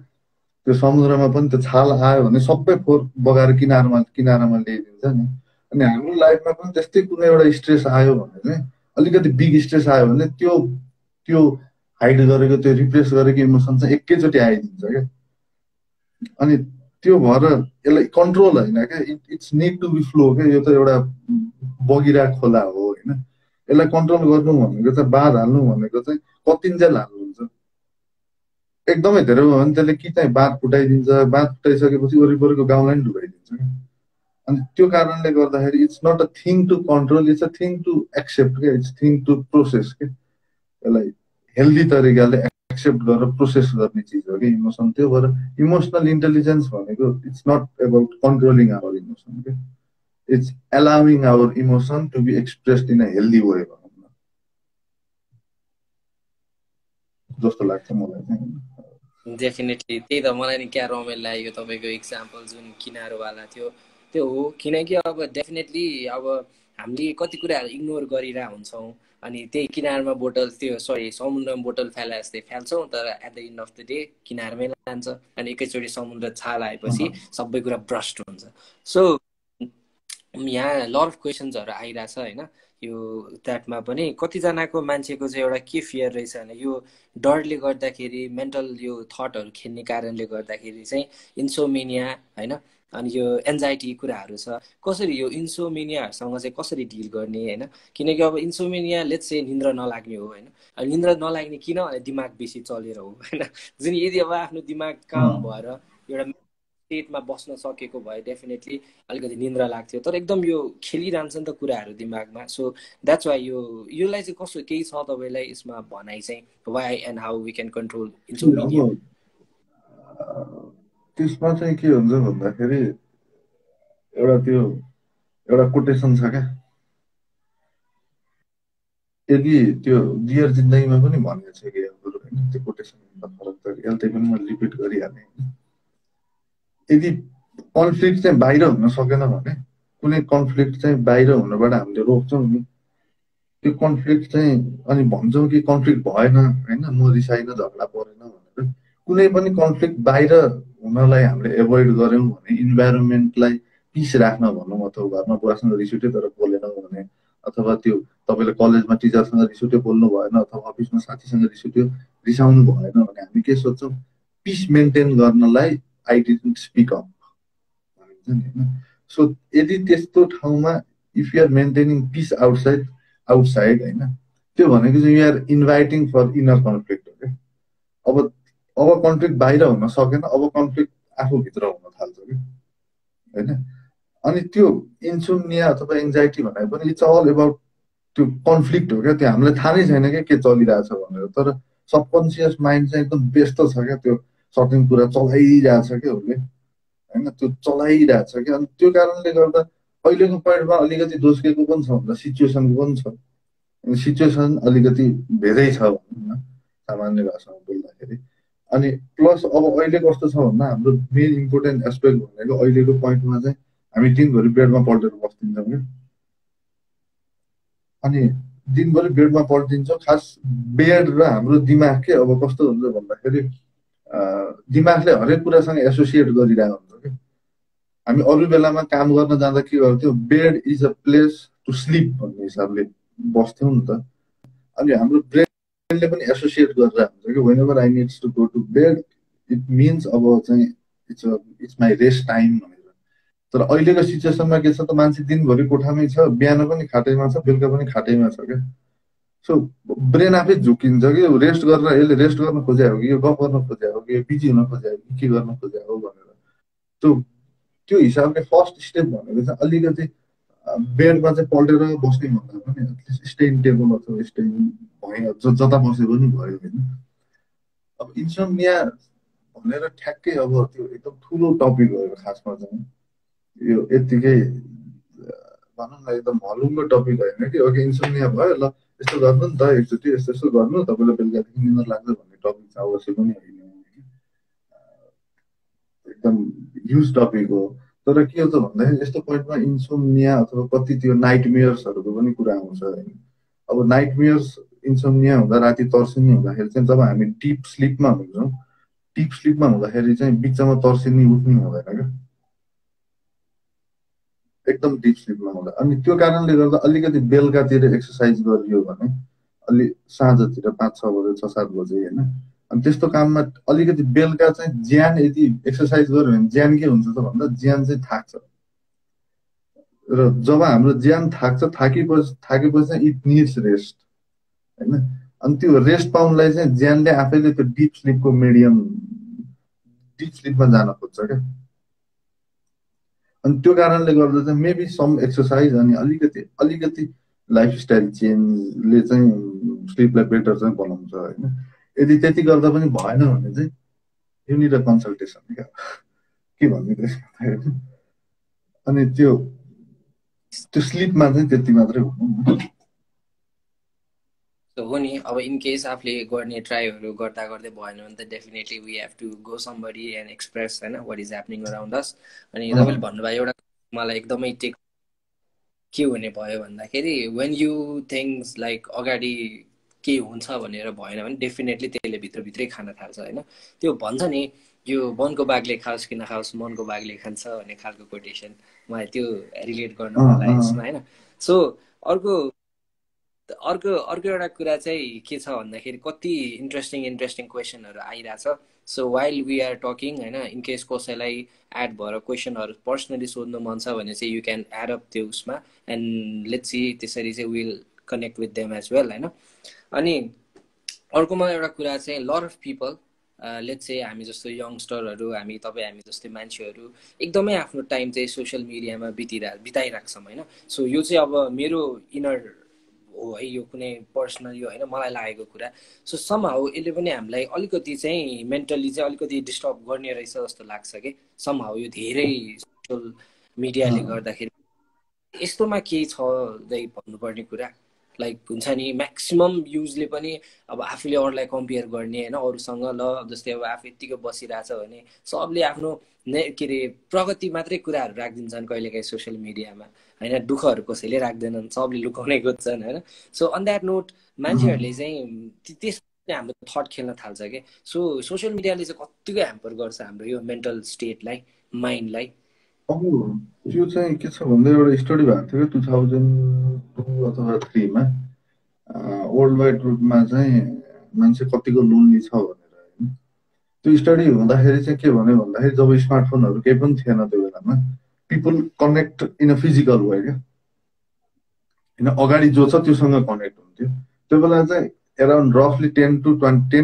S2: त्यो समुद्रमा पनि त्यो छाल आयो भने सबै फोहोर बगाएर किनारमा ल्याइदिन्छ नि। अनि हाम्रो लाइफमा पनि त्यस्तै कुनै एउटा स्ट्रेस आयो भने चाहिँ अलिकति बिग स्ट्रेस आयो भने त्यो हाइड गरेको त्यो रिप्रेस गरेको इमोसन चाहिँ एकैचोटि आइदिन्छ क्या। अनि त्यो भएर यसलाई कन्ट्रोल होइन क्या, it's need to be flow क्या। यो त एउटा बगिरहेको खोला हो होइन, यसलाई कन्ट्रोल गर्नु भनेको चाहिँ बाँध हाल्नु भनेको चाहिँ कतिन्जेल हाल्नुहुन्छ, एकदमै धेरै भयो भने त्यसले कि चाहिँ बाँध फुटाइदिन्छ, बाँध फुटाइसकेपछि वरिपरिको गाउँलाई पनि डुबाइदिन्छ क्या। अनि त्यो कारणले गर्दाखेरि it's not a thing to control, it's a thing to accept क्या, इट्स थिङ टु प्रोसेस क्या। यसलाई हेल्दी तरिकाले एक्सेप्ट गरेर प्रोसेस गर्ने चिज हो कि इमोसन। त्यो भएर इमोसनल इन्टेलिजेन्स भनेको it's not about controlling our emotion क्या, it's allowing our emotion to be expressed in a healthy way भनौँ न, जस्तो लाग्छ मलाई चाहिँ।
S1: डेफिनेटली त्यही त मलाई नि क्या रमाइलो लाग्यो तपाईँको इक्जाम्पल जुन किनारवाला थियो त्यो हो, किनकि अब डेफिनेटली अब हामीले कति कुराहरू इग्नोर गरिरहेको हुन्छौँ, अनि त्यही किनारमा बोतल त्यो समुद्रमा बोतल फ्याला जस्तै फ्याल्छौँ, तर at the end of the day किनारमै लान्छ, अनि एकैचोटि समुद्र छाल आएपछि सबै कुरा ब्रस्ट हुन्छ। सो यहाँ लट अफ क्वेसन्सहरू आइरहेछ होइन, यो द्याटमा पनि कतिजनाको मान्छेको चाहिँ एउटा के फियर रहेछ भने यो डरले गर्दाखेरि मेन्टल यो थटहरू खेल्ने कारणले गर्दाखेरि चाहिँ इन्सोमेनिया होइन, अनि यो एन्जाइटी कुराहरू छ। कसरी यो इन्सोमेनियाहरूसँग चाहिँ कसरी डिल गर्ने होइन, किनकि अब इन्सोमेनिया लेट्स से निन्द्रा नलाग्ने हो होइन, निन्द्रा नलाग्ने किन भने दिमाग बेसी चलेर हो होइन, जुन यदि अब आफ्नो दिमाग काम भएर एउटा स्टेटमा बस्न सकेको भए डेफिनेटली अलिकति निन्द्रा लाग्थ्यो, तर एकदम यो खेलिरहन्छ नि त कुराहरू दिमागमा। सो द्याट्स वाइ योलाई चाहिँ कस्तो केही छ तपाईँलाई यसमा भनाइ चाहिँ why and how we can control insomnia?
S2: त्यसमा चाहिँ के हुन्छ भन्दाखेरि एउटा कोटेसन छ क्या, यदि त्यो डियर जिन्दगीमा पनि भनेको छ कि होइन, त्यो कोटेसन फरक त यसले पनि म रिपिट गरिहालेँ। यदि कन्फ्लिक्ट चाहिँ बाहिर हुन सकेन भने, कुनै कन्फ्लिक्ट चाहिँ बाहिर हुनबाट हामीले रोक्छौँ नि, त्यो कन्फ्लिक्ट चाहिँ अनि भन्छौँ कि कन्फ्लिक्ट भएन होइन, म रिसाइन झगडा परेन भनेर, कुनै पनि कन्फ्लिक्ट बाहिर हुनलाई हामीले एभोइड गऱ्यौँ भने, इन्भाइरोमेन्टलाई पिस राख्न भनौँ, अथवा घरमा बुवासँग रिस उठ्यो तर बोलेनौँ भने, अथवा त्यो तपाईँले कलेजमा टिचरसँग रिस उठ्यो बोल्नु भएन, अथवा अफिसमा साथीसँग रिस उठ्यो रिसाउनु भएन भने हामी के सोच्छौँ, पिस मेन्टेन गर्नलाई आई डिडन्ट स्पिक अप भनिन्छ नि होइन। सो यदि त्यस्तो ठाउँमा if you're maintaining peace outside होइन, त्यो भनेको चाहिँ you're inviting for inner conflict हो क्या। अब कन्फ्लिक्ट बाहिर हुन सकेन, अब कन्फ्लिक्ट आफूभित्र हुन थाल्छ कि होइन। अनि त्यो इन्सोम्निया अथवा एङ्जाइटी भनेको पनि इट्स अल एबाउट त्यो कन्फ्लिक्ट हो क्या। त्यो हामीलाई थाहा नै छैन क्या के चलिरहेछ भनेर, तर सबकन्सियस माइन्ड चाहिँ एकदम व्यस्त छ क्या, त्यो सर्टेन कुरा चलाइरहेछ क्या उसले होइन, त्यो चलाइरहेछ क्या। अनि त्यो कारणले गर्दा अहिलेको पोइन्टमा अलिकति दोष के को पनि छ भन्दा सिचुएसनको पनि छ। सिचुएसन अलिकति भेदै छ भनौँ न सामान्य भाषामा बोल्दाखेरि। अनि प्लस अब अहिले कस्तो छ भन्दा हाम्रो मेन इम्पोर्टेन्ट एस्पेक्ट भनेको अहिलेको पोइन्टमा चाहिँ हामी दिनभरि बेडमा पल्टेर बस्दिन्छौँ क्या। अनि दिनभरि बेडमा पल्टिन्छौँ, खास बेड र हाम्रो दिमाग के अब कस्तो हुन्छ भन्दाखेरि दिमागले हरेक कुरासँग एसोसिएट गरिरहेको हुन्छ क्या। हामी अरू बेलामा काम गर्न जाँदा के गर्थ्यौँ, bed is a place to sleep भन्ने हिसाबले बस्थ्यौँ नि त। अनि हाम्रो ब्रेनले पनि एसोसिएट गरेर हुन्छ कि whenever I needs to go to bed it means अब चाहिँ इट्स माई रेस्ट टाइम भनेर। तर अहिलेको सिचुएसनमा के छ त, मान्छे दिनभरि कोठामै छ, बिहान पनि खाटैमा छ, बेलुका पनि खाटैमा छ क्या। सो ब्रेन आफै झुकिन्छ कि रेस्ट गरेर यसले रेस्ट गर्न खोजे हो कि यो गफ गर्न खोजे हो कि यो बिजी हुन खोजे हो कि के गर्न खोजे हो भनेर। त्यो हिसाबले फर्स्ट स्टेप भनेको चाहिँ अलिकति बेडमा चाहिँ पल्टेर बस्ने भन्दा पनि एटलिस्ट स्टेइङ टेबल अथवा स्टेइङ भयो जता बसे पनि भयो होइन। अब इन्सोम्निया भनेर ठ्याक्कै अब त्यो एकदम ठुलो टपिक हो खासमा चाहिँ, यो यत्तिकै भनौँ न एकदम हलुङ्गो टपिक होइन कि ओके इन्सोम्निया भयो ल यस्तो गर्नु नि त एकचोटि यस्तो यस्तो गर्नु तपाईँलाई बेलुकादेखि निद्रा लाग्छ भन्ने टपिक चाहिँ अवश्य पनि होइन, एकदम ह्युज टपिक हो। तर के हुन्छ भन्दाखेरि यस्तो पोइन्टमा इन्सोम्निया अथवा कति त्यो नाइटमेयर्सहरूको पनि कुरा आउँछ होइन। अब नाइटमेयर्स इन्सोम्निया हुँदा राति तर्सिनी हुँदाखेरि चाहिँ जब हामी डिप स्लिपमा हुन्छौँ, डिप स्लिपमा हुँदाखेरि चाहिँ बिचमा तर्सिनी उठ्ने हुँदैन क्या, एकदम डिप स्लिपमा हुँदा। अनि त्यो कारणले गर्दा अलिकति बेलुकातिर एक्सर्साइज गरियो भने अलि साँझतिर 5-6 बजे 6-7 बजे होइन, अनि त्यस्तो काममा अलिकति बेलुका चाहिँ ज्यान यदि एक्सर्साइज गर्यो भने ज्यान के हुन्छ त भन्दा ज्यान चाहिँ थाक्छ। र जब हाम्रो ज्यान थाक्छ थाकेपछि चाहिँ इट निड्स रेस्ट होइन। अनि त्यो रेस्ट पाउनलाई चाहिँ ज्यानले आफैले त्यो डिप स्लिपको डिप स्लिपमा जान खोज्छ क्या। अनि त्यो कारणले गर्दा चाहिँ मेबी सम एक्सर्साइज अनि अलिकति लाइफस्टाइल चेन्जले चाहिँ स्लिपलाई बेटर चाहिँ बनाउँछ होइन। यदि त्यति गर्दा पनि भएन भने चाहिँ यु निड अ कन्सल्टेसन क्या, के भन्ने त्यसमा। अनि त्यो स्लिपमा चाहिँ त्यति मात्रै भनौँ न।
S1: हो नि, अब इन केस आफूले गर्ने ट्राईहरू गर्दा गर्दै भएन भने त definitely we have to go somebody and express होइन what is happening around us. अनि तपाईँले भन्नुभयो एउटा मलाई एकदमै टेक के हुने भयो भन्दाखेरि वेन यु थिङ्स लाइक अगाडि के हुन्छ भनेर भएन भने डेफिनेटली त्यसले भित्रभित्रै खान थाल्छ होइन। त्यो भन्छ नि यो वनको बाघले खाओस् कि नखाओस् मनको बाघले खान्छ भन्ने खालको कोटेसन, मलाई त्यो रिलेट गर्न मन लाग्यो यसमा होइन। सो अर्को एउटा कुरा चाहिँ के छ भन्दाखेरि कति इन्ट्रेस्टिङ क्वेसनहरू आइरहेछ। So while we are talking होइन, इन केस कसैलाई एड भएर क्वेसनहरू पर्सनली सोध्नु मन छ भने चाहिँ यु क्यान एड अप त्यो उसमा एन्ड लेट्स सी त्यसरी चाहिँ will connect with them as well होइन। अनि अर्कोमा एउटा कुरा चाहिँ lot of people let's say हामी जस्तो यङ्स्टरहरू हामी जस्तै मान्छेहरू एकदमै आफ्नो टाइम चाहिँ सोसियल मिडियामा बिताइरहेको छौँ होइन। सो यो चाहिँ अब मेरो इनर हो है, यो कुनै पर्सनल यो होइन मलाई लागेको कुरा। सो समहाउ यसले पनि हामीलाई अलिकति चाहिँ मेन्टली चाहिँ अलिकति डिस्टर्ब गर्ने रहेछ जस्तो लाग्छ कि समहाउ यो धेरै सोसियल मिडियाले गर्दाखेरि। यस्तोमा के छ भन्नुपर्ने कुरा लाइक हुन्छ नि म्याक्सिमम युजले पनि अब आफूले अरूलाई कम्पेयर गर्ने होइन अरूसँग, ल जस्तै अब आफू यत्तिकै बसिरहेछ भने सबले आफ्नो के अरे प्रगति मात्रै कुराहरू राखिदिन्छन् कहिलेकाहीँ सोसियल मिडियामा होइन, दुःखहरू कसैले राख्दैनन्, सबले लुकाउनै खोज्छन् होइन। सो अन द्याट नोट मान्छेहरूले चाहिँ त्यसमा हाम्रो थट खेल्न थाल्छ कि। सो सोसियल मिडियाले चाहिँ कत्तिको ह्याम्पर गर्छ हाम्रो यो मेन्टल स्टेटलाई, माइन्डलाई
S2: अब त्यो चाहिँ के छ भन्दा एउटा स्टडी भएको थियो क्या 2002 अथवा 3मा वर्ल्ड वाइड रूपमा चाहिँ मान्छे कतिको लोन्ली छ भनेर होइन। त्यो स्टडी हुँदाखेरि चाहिँ के भन्यो भन्दाखेरि जब स्मार्टफोनहरू केही पनि थिएन त्यो बेलामा people connect in a physical way क्या, होइन अगाडि जो छ त्योसँग कनेक्ट हुन्थ्यो। त्यो बेला चाहिँ एराउन्ड रफली 10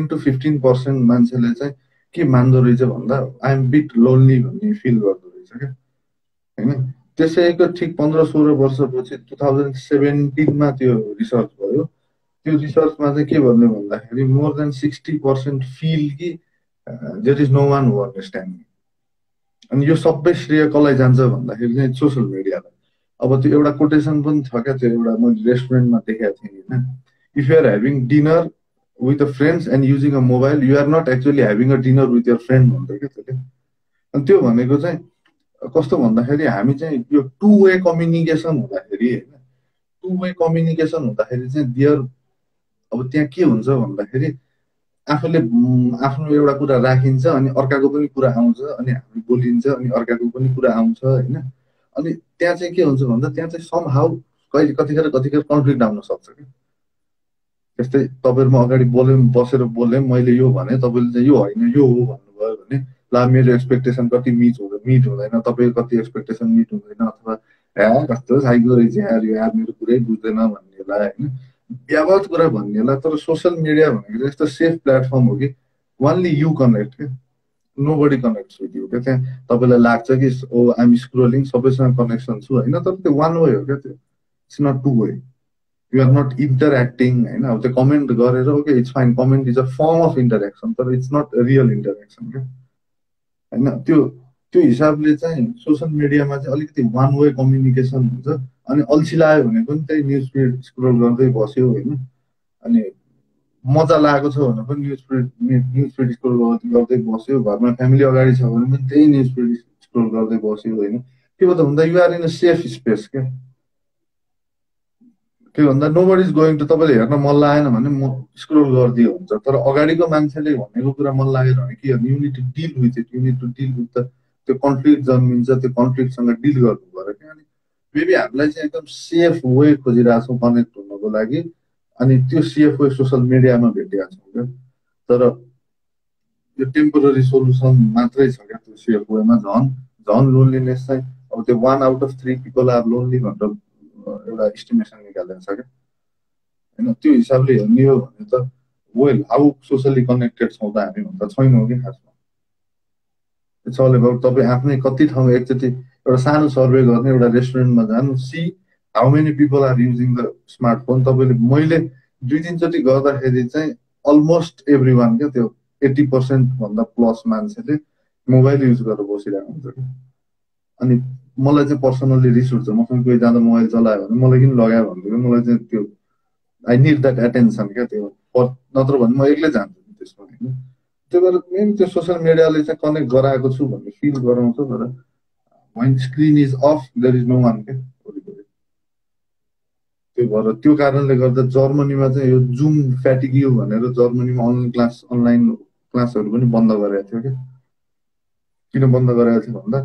S2: to 15% मान्छेले चाहिँ के मान्दो रहेछ भन्दा आइएम बिट लोन्ली भन्ने फिल गर्दो रहेछ क्या, होइन। त्यसैको ठिक 15-16 वर्षपछि 2017मा त्यो रिसर्च भयो। त्यो रिसर्चमा चाहिँ के भन्यो भन्दाखेरि मोर देन 60% फिल कि there is no one who understand me. अनि यो सबै श्रेय कसलाई जान्छ भन्दाखेरि चाहिँ सोसियल मिडियालाई। अब त्यो एउटा कोटेसन पनि छ क्या, त्यो एउटा मैले रेस्टुरेन्टमा देखेको थिएँ होइन, if you're having dinner with a friends and using a mobile you're not actually having a dinner with your friend भन्थ्यो क्या त्यसले। अनि त्यो भनेको चाहिँ कस्तो भन्दाखेरि हामी चाहिँ यो टु वे कम्युनिकेसन हुँदाखेरि होइन, टु वे कम्युनिकेसन हुँदाखेरि चाहिँ देयर अब त्यहाँ के हुन्छ भन्दाखेरि आफूले आफ्नो एउटा कुरा राखिन्छ अनि अर्काको पनि कुरा आउँछ अनि हामी बोलिन्छ अनि अर्काको पनि कुरा आउँछ होइन। अनि त्यहाँ चाहिँ के हुन्छ भन्दा त्यहाँ चाहिँ सम हाउ कहिले कतिखेर कन्फ्लिक्ट आउन सक्छ कि। त्यस्तै तपाईँहरू म अगाडि बसेर बोलेँ, मैले यो भने तपाईँले चाहिँ यो होइन यो हो भन्नुभयो भने ला मेरो एक्सपेक्टेसन कति मिट हुँदैन, तपाईँको कति एक्सपेक्टेसन मिट हुँदैन, अथवा या कस्तो साइको रहेछ यार यो यार मेरो कुरै बुझ्दैन भन्नेलाई होइन, व्यावत कुरा भन्नेलाई। तर सोसियल मिडिया भनेको चाहिँ यस्तो सेफ प्लेटफर्म हो कि ओन्ली यु कनेक्ट क्या, nobody connect with you क्या। त्यहाँ तपाईँलाई लाग्छ कि ओ आइम स्क्रोलिङ सबैसँग कनेक्सन छु होइन, तर त्यो वान वे हो क्या, त्यो it's not two way. You are not interacting होइन। अब त्यो कमेन्ट गरेर okay it's fine, comment is a form of interaction तर इट्स नट रियल इन्टरेक्सन क्या, होइन। त्यो त्यो हिसाबले चाहिँ सोसियल मिडियामा चाहिँ अलिकति वान वे कम्युनिकेसन हुन्छ। अनि अल्छी लाग्यो भने पनि त्यही न्युज फिड स्क्रोल गर्दै बस्यो होइन, अनि मजा लागेको छ भने पनि न्युज फिड स्क्रोल गर्दै बस्यो, घरमा फ्यामिली अगाडि छ भने पनि त्यही न्युज फिड स्क्रोल गर्दै बस्यो होइन। के भन्दा भन्दा you're in a safe space क्या, के भन्दा nobody is going to तपाईँले हेर्न मन लागेन भने म स्क्रोल गरिदियो हुन्छ। तर अगाडिको मान्छेले भनेको कुरा मन लागेन भने के गर्नु, you need to deal with it, you need to deal with the त्यो कन्फ्लिक्ट जन्मिन्छ, त्यो कन्फ्लिक्टसँग डिल गर्नु पऱ्यो क्या। अनि मेबी हामीलाई चाहिँ एकदम सेफ वे खोजिरहेको छौँ कनेक्ट हुनको लागि, अनि त्यो सेफ वे सोसियल मिडियामा भेटिरहेको छौँ क्या। तर यो टेम्पोररी सोल्युसन मात्रै छ क्या त्यो सेफ वेमा। झन् लोनलिनेस चाहिँ अब त्यो 1 out of 3 people are lonely भनेर एउटा एस्टिमेसन निकालेको छ क्या, होइन। त्यो हिसाबले हेर्ने हो भने त वेल हाउ सोसियली कनेक्टेड छौँ त हामी भन्दा छैनौँ कि खासमा। इट्स अल अबाउट तपाईँ आफ्नै कति ठाउँ एकचोटि एउटा सानो सर्वे गर्ने, एउटा रेस्टुरेन्टमा जानु, see how many people are using the smartphone. तपाईँले मैले 2-3चोटि गर्दाखेरि चाहिँ अलमोस्ट एभ्री वान क्या, त्यो 80% भन्दा प्लस मान्छेले मोबाइल युज गरेर बसिरहेको हुन्छ क्या। अनि मलाई चाहिँ पर्सनल्ली रिस उठ्छ, मसँग कोही जाँदा मोबाइल चलायो भने मलाई किन लगायो भन्छु कि मलाई चाहिँ त्यो आई निड द्याट एटेन्सन क्या, त्यो नत्र भने म एक्लै जान्छु त्यसमा होइन। त्यही भएर मेन त्यो सोसियल मिडियाले चाहिँ कनेक्ट गराएको छु भन्ने फिल गराउँछ। तर when screen is off there is no one क्या वरिपरि। त्यो भएर त्यो कारणले गर्दा जर्मनीमा चाहिँ यो जुम फ्याटिगियो भनेर जर्मनीमा अनलाइन क्लासहरू पनि बन्द गरेको थियो क्या। किन बन्द गरेको थियो भन्दा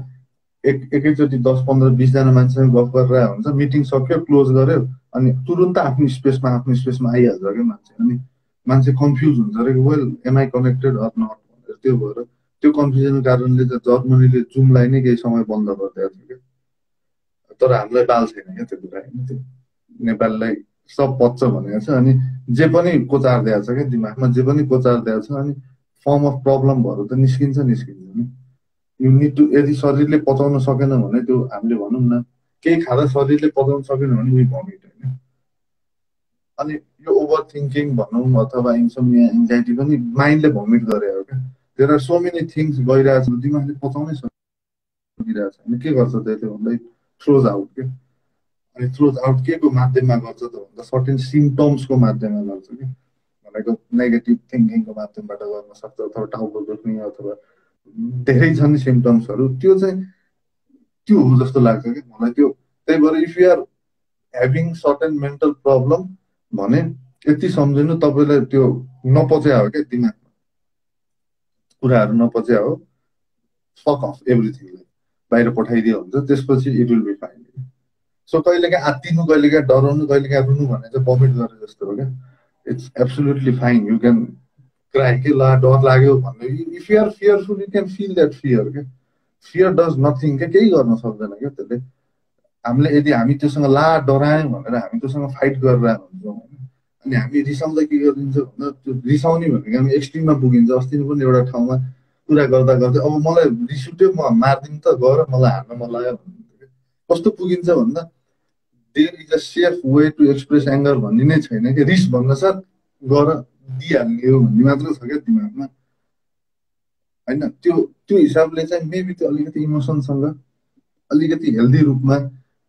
S2: एकैचोटि 10-15-20जना मान्छेसँग गफ गरेर हुन्छ, मिटिङ सक्यो क्लोज गर्यो अनि तुरुन्त आफ्नो स्पेसमा आइहाल्छ क्या मान्छे। अनि मान्छे कन्फ्युज हुन्छ अरे well am I connected or not भनेर। त्यो भएर त्यो कन्फ्युजनको कारणले चाहिँ जर्मनीले जुमलाई नै केही समय बन्द गरिदिएको थियो क्या। तर हामीलाई बाल छैन क्या त्यो कुरा होइन, त्यो नेपाललाई सब पच्छ भनेको छ। अनि जे पनि कोचार दिएको छ क्या दिमागमा, जे पनि कोचार दिएको छ। अनि फर्म अफ प्रब्लम भएर त निस्किन्छ नि। यु निड टु, यदि शरीरले पचाउन सकेन भने त्यो हामीले भनौँ न केही खाँदा शरीरले पचाउन सकेन भने उही भमिट होइन। अनि यो ओभर थिङ्किङ भनौँ अथवा इन्सोमिया एङ्जाइटी पनि माइन्डले भमिट गरे हो क्या। There are so many things गइरहेछ दिमागले पचाउनै सकिरहेछ। अनि के गर्छ त्यसले भन्दा थ्रोज आउट क्या। अनि थ्रोज आउट के को माध्यममा गर्छ त भन्दा सर्टेन सिम्टम्सको माध्यममा गर्छ कि, भनेको नेगेटिभ थिङ्किङको माध्यमबाट गर्न सक्छ, अथवा टाउको दुख्ने अथवा धेरै छन् सिम्टम्सहरू। त्यो चाहिँ त्यो हो जस्तो लाग्छ कि मलाई त्यो। त्यही भएर if you are having certain mental problem भने यति सम्झिनु तपाईँलाई त्यो नपच्या हो क्या, दिमागमा कुराहरू नपच्या हो, फक अफ एभ्रिथिङ। बाहिर पठाइदियो हुन्छ, त्यसपछि it will be fine. So कहिलेकाहीँ आत्तिनु, कहिलेकाहीँ डराउनु, कहिलेकाहीँ रुनु भने चाहिँ भमिट गरे जस्तो हो क्या। It's absolutely fine, you can cry के ला डर लाग्यो भन्ने। If you are fearful you can feel that fear क्या। फियर डज नथिङ क्या, केही गर्न सक्दैन क्या त्यसले। हामीले यदि हामी त्योसँग ला डरायौँ भनेर हामी त्योसँग फाइट गरेर हुन्छौँ अनि हामी रिसाउँदा के गरिदिन्छ भन्दा त्यो रिसाउने भनेको हामी एक्सट्रिममा पुगिन्छ। अस्ति पनि एउटा ठाउँमा कुरा गर्दा गर्दै अब मलाई रिस उठ्यो, म मारिदिउँ त गएर, मलाई हार्न मन लाग्यो भन्नु। कस्तो पुगिन्छ भन्दा there is a safe way to express anger भन्ने नै छैन कि। रिस भन्न साथ गर दिइहाल्ने हो भन्ने मात्र छ क्या दिमागमा होइन। त्यो त्यो हिसाबले चाहिँ मेबी त्यो अलिकति इमोसनसँग अलिकति हेल्दी रूपमा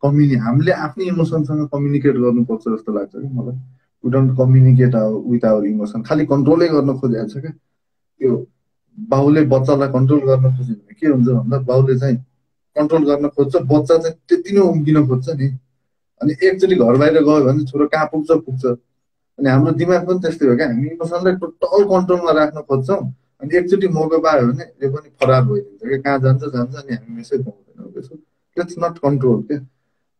S2: हामीले आफ्नै इमोसनसँग कम्युनिकेट गर्नुपर्छ जस्तो लाग्छ कि मलाई। We don't communicate with our emotion, खालि कन्ट्रोलै गर्न खोजिरहेको छ क्या। त्यो बाउले बच्चालाई कन्ट्रोल गर्न खोज्यो भने के हुन्छ भन्दा बाउले चाहिँ कन्ट्रोल गर्न खोज्छ, बच्चा चाहिँ त्यति नै उम्किन खोज्छ नि। अनि एकचोटि घर बाहिर गयो भने छोरो कहाँ पुग्छ पुग्छ। अनि हाम्रो दिमाग पनि त्यस्तै हो क्या, हामी इमोसनलाई टोटल कन्ट्रोलमा राख्न खोज्छौँ अनि एकचोटि मौका पायो भने यो पनि फरार भइदिन्छ क्या, कहाँ जान्छ जान्छ अनि हामी यसै पाउँदैनौँ। त्यसो लेट्स नट कन्ट्रोल क्या,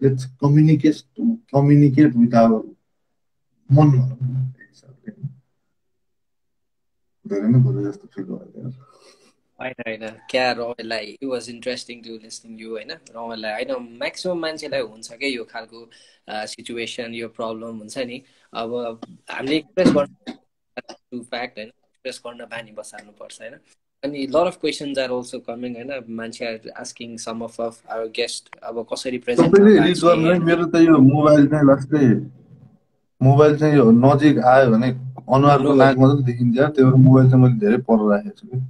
S2: लेट्स कम्युनिकेट विथ आवर मन भनौँ न हिसाबले। धेरै नै बोले जस्तो फिल भयो।
S1: होइन क्या रमाइलोलाई it was interesting to listening you होइन। रमाइलोलाई होइन म्याक्सिमम् मान्छेलाई हुन्छ क्या यो खालको सिचुएसन, यो प्रब्लम हुन्छ नि। अब हामीले एक्सप्रेस गर्नु फ्याक्ट होइन, एक्सप्रेस गर्न बानी बसाल्नुपर्छ होइन। अनि lot of questions are also coming होइन। मान्छे are asking some of our guest अब कसरी प्रेजेन्ट
S2: मेरो त यो मोबाइल चाहिँ लास्टै मोबाइल चाहिँ यो नजिक आयो भने अनुहारको नाक मात्रै देखिन्छ, त्यो मोबाइल चाहिँ मैले धेरै पर राखेको छु।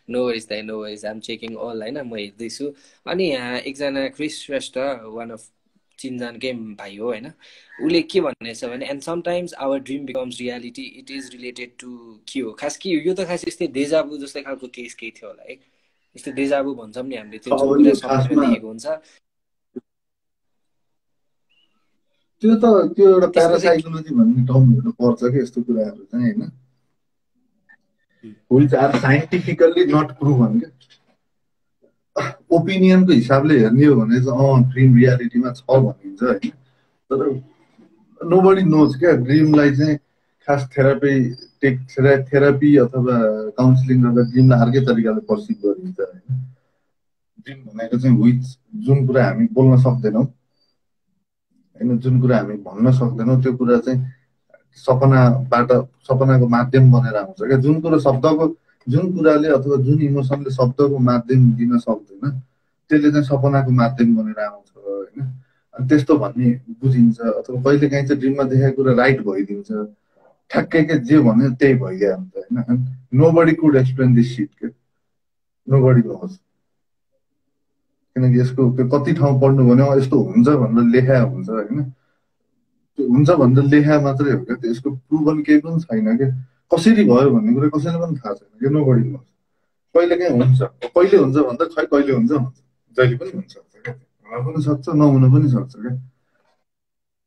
S1: नो वरिज दाइ, no worries, I'm checking all होइन, म हेर्दैछु। अनि एकजना क्रिस श्रेष्ठ वान अफ चिनजानकै भाइ हो होइन, उसले के भन्नेछ भने and sometimes our dream becomes reality, it is related to के हो खास कि यो त खास यस्तै डेजाबु जस्तै खालको केस केही थियो होला है। यस्तो डेजाबु भन्छौँ नि हामीले, त्यो जुन कुरा सपनामा देखेको हुन्छ
S2: त्यो त त्यो एउटा प्यारासाइकोलोजी भन्ने टर्महरू पर्छ कि यस्तो कुराहरू चाहिँ होइन, which are scientifically not proven क्या। ओपिनियनको हिसाबले हेर्ने हो भने चाहिँ ड्रिम रियालिटीमा छ भनिन्छ होइन, तर नोबडी नोज क्या। ड्रिमलाई चाहिँ खास थेरापी अथवा काउन्सिलिङ गर्दा ड्रिमलाई अर्कै तरिकाले पर्सिभ गरिन्छ होइन। ड्रिम भनेको चाहिँ जुन कुरा हामी बोल्न सक्दैनौँ होइन, जुन कुरा हामी भन्न सक्दैनौँ त्यो कुरा चाहिँ सपनाको माध्यम बनेर आउँछ क्या। जुन कुराले अथवा जुन इमोसनले शब्दको माध्यम दिन सक्दैन त्यसले चाहिँ सपनाको माध्यम बनेर आउँछ होइन। अनि त्यस्तो भन्ने बुझिन्छ। अथवा कहिलेकाहीँ चाहिँ ड्रिममा देखेको कुरा राइट भइदिन्छ, ठ्याक्कै के जे भन्यो त्यही भइदिया हुन्छ होइन। Nobody could explain this shit के, नोबडी नोज। किनकि यसको कति ठाउँ पढ्नु भने यस्तो हुन्छ भनेर लेखा हुन्छ होइन, त्यो हुन्छ भनेर लेखा मात्रै हो क्या, त्यसको प्रुभन केही पनि छैन क्या। कसरी भयो भन्ने कुरा कसैले पनि थाहा छैन क्या, नोबडी नोज। कहिलेकाहीँ हुन्छ, कहिले हुन्छ भन्दा खै कहिले हुन्छ जहिले पनि हुन्छ क्या, हुन पनि सक्छ नहुन पनि सक्छ क्या।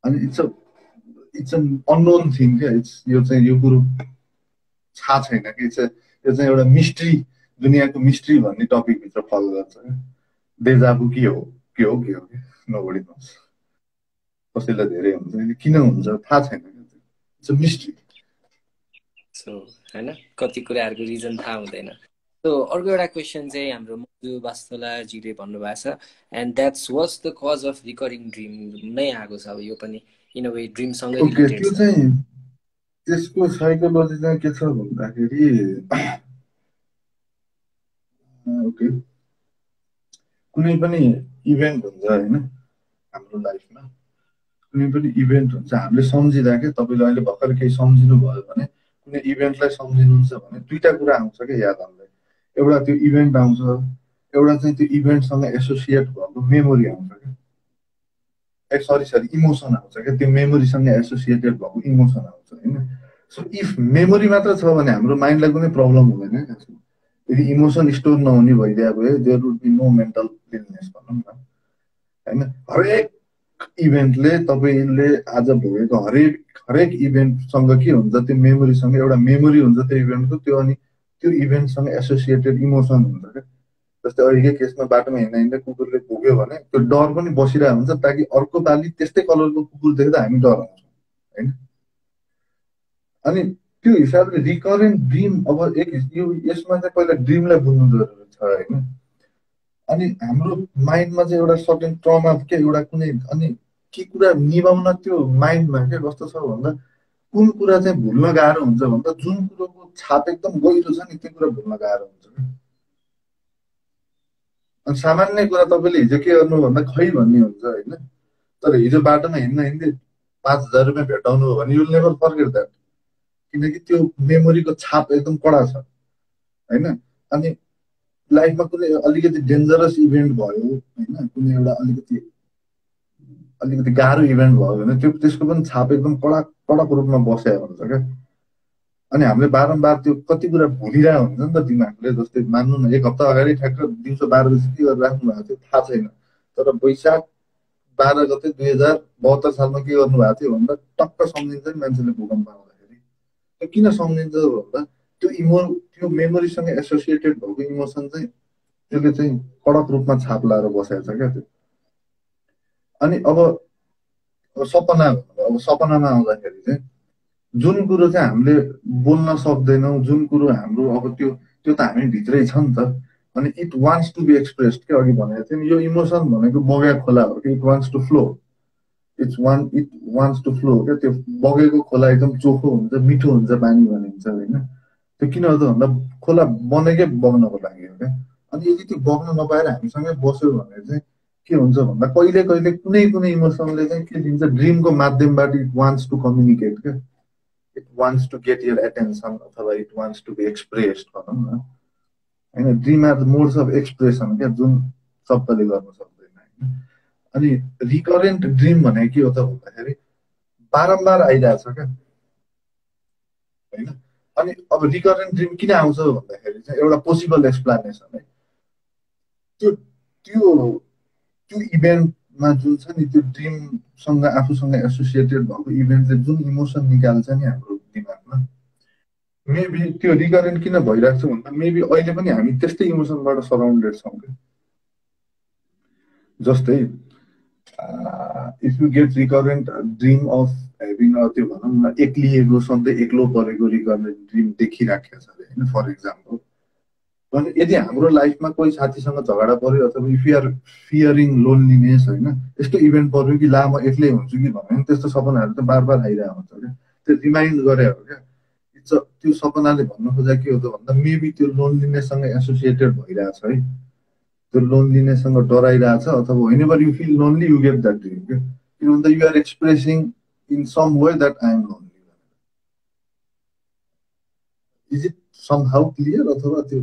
S2: अनि इट्स एन अननोन थिङ क्या। यो चाहिँ यो कुरो थाहा छैन कि यो चाहिँ एउटा मिस्ट्री, दुनियाँको मिस्ट्री भन्ने टपिकभित्र फल गर्छ क्या। डेजाबु के हो के हो क्या, नोबडी नोज। कसैलाई धेरै हुन्छ, किन हुन्छ थाहा छैन, इट्स अ मिस्ट्री।
S1: सो होइन कति कुराहरूको रिजन थाहा हुँदैन। सो अर्को एउटा क्वेसन चाहिँ हाम्रो मजु वास्तोलाजीले भन्नुभएको छ, and that's what's the cause of recurring dream नै आएको छ। अब यो पनि इन अ वे ड्रिमसँगै रिलेटेड छ।
S2: त्यसको साइकोलोजी चाहिँ के छ भन्दाखेरि ओके, कुनै पनि इभेन्ट हुन्छ होइन हाम्रो लाइफमा, कुनै पनि इभेन्ट हुन्छ हामीले सम्झिँदा क्या। तपाईँले अहिले भर्खर केही सम्झिनु भयो भने कुनै इभेन्टलाई सम्झिनुहुन्छ भने दुईवटा कुरा आउँछ क्या याद हामीलाई। एउटा त्यो इभेन्ट आउँछ, एउटा चाहिँ त्यो इभेन्टसँग एसोसिएट भएको मेमोरी आउँछ क्या। सरी इमोसन आउँछ क्या, त्यो मेमोरीसँग एसोसिएटेड भएको इमोसन आउँछ होइन। सो इफ मेमोरी मात्र छ भने हाम्रो माइन्डलाई कुनै प्रब्लम हुँदैन क्या। यदि इमोसन स्टोर नहुने भइदिएको भए there would be no mental illness भनौँ न होइन। हरेक इभेन्टले तपाईँले आज भोगेको हरेक इभेन्टसँग के हुन्छ, त्यो मेमोरीसँग एउटा मेमोरी हुन्छ त्यो इभेन्टको, त्यो अनि त्यो इभेन्टसँग एसोसिएटेड इमोसन हुन्छ क्या। जस्तै अहिलेकै केसमा बाटोमा हिँड्दा हिँड्दा कुकुरले भुक्यो भने त्यो डर पनि बसिरहेको हुन्छ, ताकि अर्को पालि त्यस्तै कलरको कुकुर देख्दा हामी डराउँछौँ होइन। अनि त्यो हिसाबले रिकरेन्ट ड्रिम, अब एक यो यसमा चाहिँ पहिला ड्रिमलाई बुझ्नु जरुरी छ होइन। अनि हाम्रो माइन्डमा चाहिँ एउटा सर्टेन ट्रमा के एउटा कुनै अनि के कुरा निभाउन त्यो माइन्डमा के कस्तो छ भन्दा कुन कुरा चाहिँ भुल्न गाह्रो हुन्छ भन्दा जुन कुरोको छाप एकदम गहिरो छ नि त्यो कुरा भुल्न गाह्रो हुन्छ क्या। अनि सामान्य कुरा तपाईँले हिजो के गर्नु भन्दा खै भन्ने हुन्छ होइन। तर हिजो बाटोमा हिँड्दा हिँड्दै 5,000 रुपियाँ भेटाउनु हो भने युल नेभर फर्गेट द्याट, किनकि त्यो मेमोरीको छाप एकदम कडा छ होइन। अनि लाइफमा कुनै अलिकति डेन्जरस इभेन्ट भयो होइन, कुनै एउटा अलिकति गाह्रो इभेन्ट भयो भने त्यो त्यसको पनि छाप एकदम कडक रूपमा बसेको हुन्छ क्या। अनि हामीले बारम्बार त्यो कति कुरा भुलिरहेको हुन्छ नि त दिमागले। जस्तै मान्नु न, एक हप्ता अगाडि ठ्याक्क दिउँसो 12 बजी के गरेर राख्नु भएको थियो थाहा छैन, तर वैशाख 12 गते 2072 सालमा के गर्नु भएको थियो भन्दा टक्क सम्झिन्छ नि मान्छेले भूकम्प आउँदाखेरि। त्यो किन सम्झिन्छ भन्दा त्यो मेमोरीसँग एसोसिएटेड भएको इमोसन चाहिँ त्यसले चाहिँ कडक रूपमा छाप लाएर बसेको छ क्या त्यो। अनि अब सपनामा आउँदाखेरि चाहिँ जुन कुरो चाहिँ हामीले बोल्न सक्दैनौँ, जुन कुरो हाम्रो अब त्यो त हामी भित्रै छ नि त। अनि it wants to be expressed के अघि भनेको थिएँ नि, यो इमोसन भनेको बगेको खोला हो कि, it wants to flow, it wants to flow क्या। त्यो बगेको खोला एकदम चोखो हुन्छ, मिठो हुन्छ पानी भनिन्छ होइन। त्यो किन हो त भन्दा खोला बनेकै बग्नको लागि हो क्या। अनि यदि त्यो बग्न नपाएर हामीसँगै बस्यो भने चाहिँ के हुन्छ भन्दा कहिले कहिले कुनै इमोसनले चाहिँ के दिन्छ, ड्रिमको माध्यमबाट इट वान्ट्स टु कम्युनिकेट क्या, it wants to get your attention अथवा it wants to be expressed भनौँ न होइन। Dream are the modes of expression क्या, जुन शब्दले गर्न सक्दैन होइन। अनि रिकरेन्ट ड्रिम भनेको के हो त भन्दाखेरि बारम्बार आइरहेछ क्या होइन। अनि अब रिकरेन्ट ड्रिम किन आउँछ भन्दाखेरि चाहिँ एउटा पोसिबल एक्सप्लानेसन है, त्यो त्यो त्यो इभेन्टमा जुन छ नि त्यो ड्रिमसँग आफूसँग एसोसिएटेड भएको इभेन्टले जुन इमोसन निकाल्छ नि हाम्रो दिमागमा, मेबी त्यो रिकरेन्ट किन भइरहेको छ भन्दा मेबी अहिले पनि हामी त्यस्तै इमोसनबाट सराउन्डेड छौँ क्या। जस्तै if you get recurrent dream of having त्यो भनौँ न एक्लिएको सधैँ एक्लो परेको रिकरेन्ट ड्रिम देखिराखेको छ अरे होइन। फर इक्जाम्पल भने यदि हाम्रो लाइफमा कोही साथीसँग झगडा पर्यो अथवा इफ यु आर फियरिङ लोनलिनेस होइन, यस्तो इभेन्ट पर्यो कि ला म एक्लै हुन्छु कि भन्यो भने त्यस्तो सपनाहरू त बार बार आइरहेको हुन्छ क्या। त्यो रिमाइन्ड गरे हो क्या। त्यो सपनाले भन्नु खोजा के हो त भन्दा मेबी त्यो लोनलिनेससँग एसोसिएटेड भइरहेछ है, त्यो लोनलिनेससँग डराइरहेछ अथवा whenever you feel lonely you get that dream क्या। किन भन्दा you are expressing in some way that I am lonely. Is it somehow clear अथवा त्यो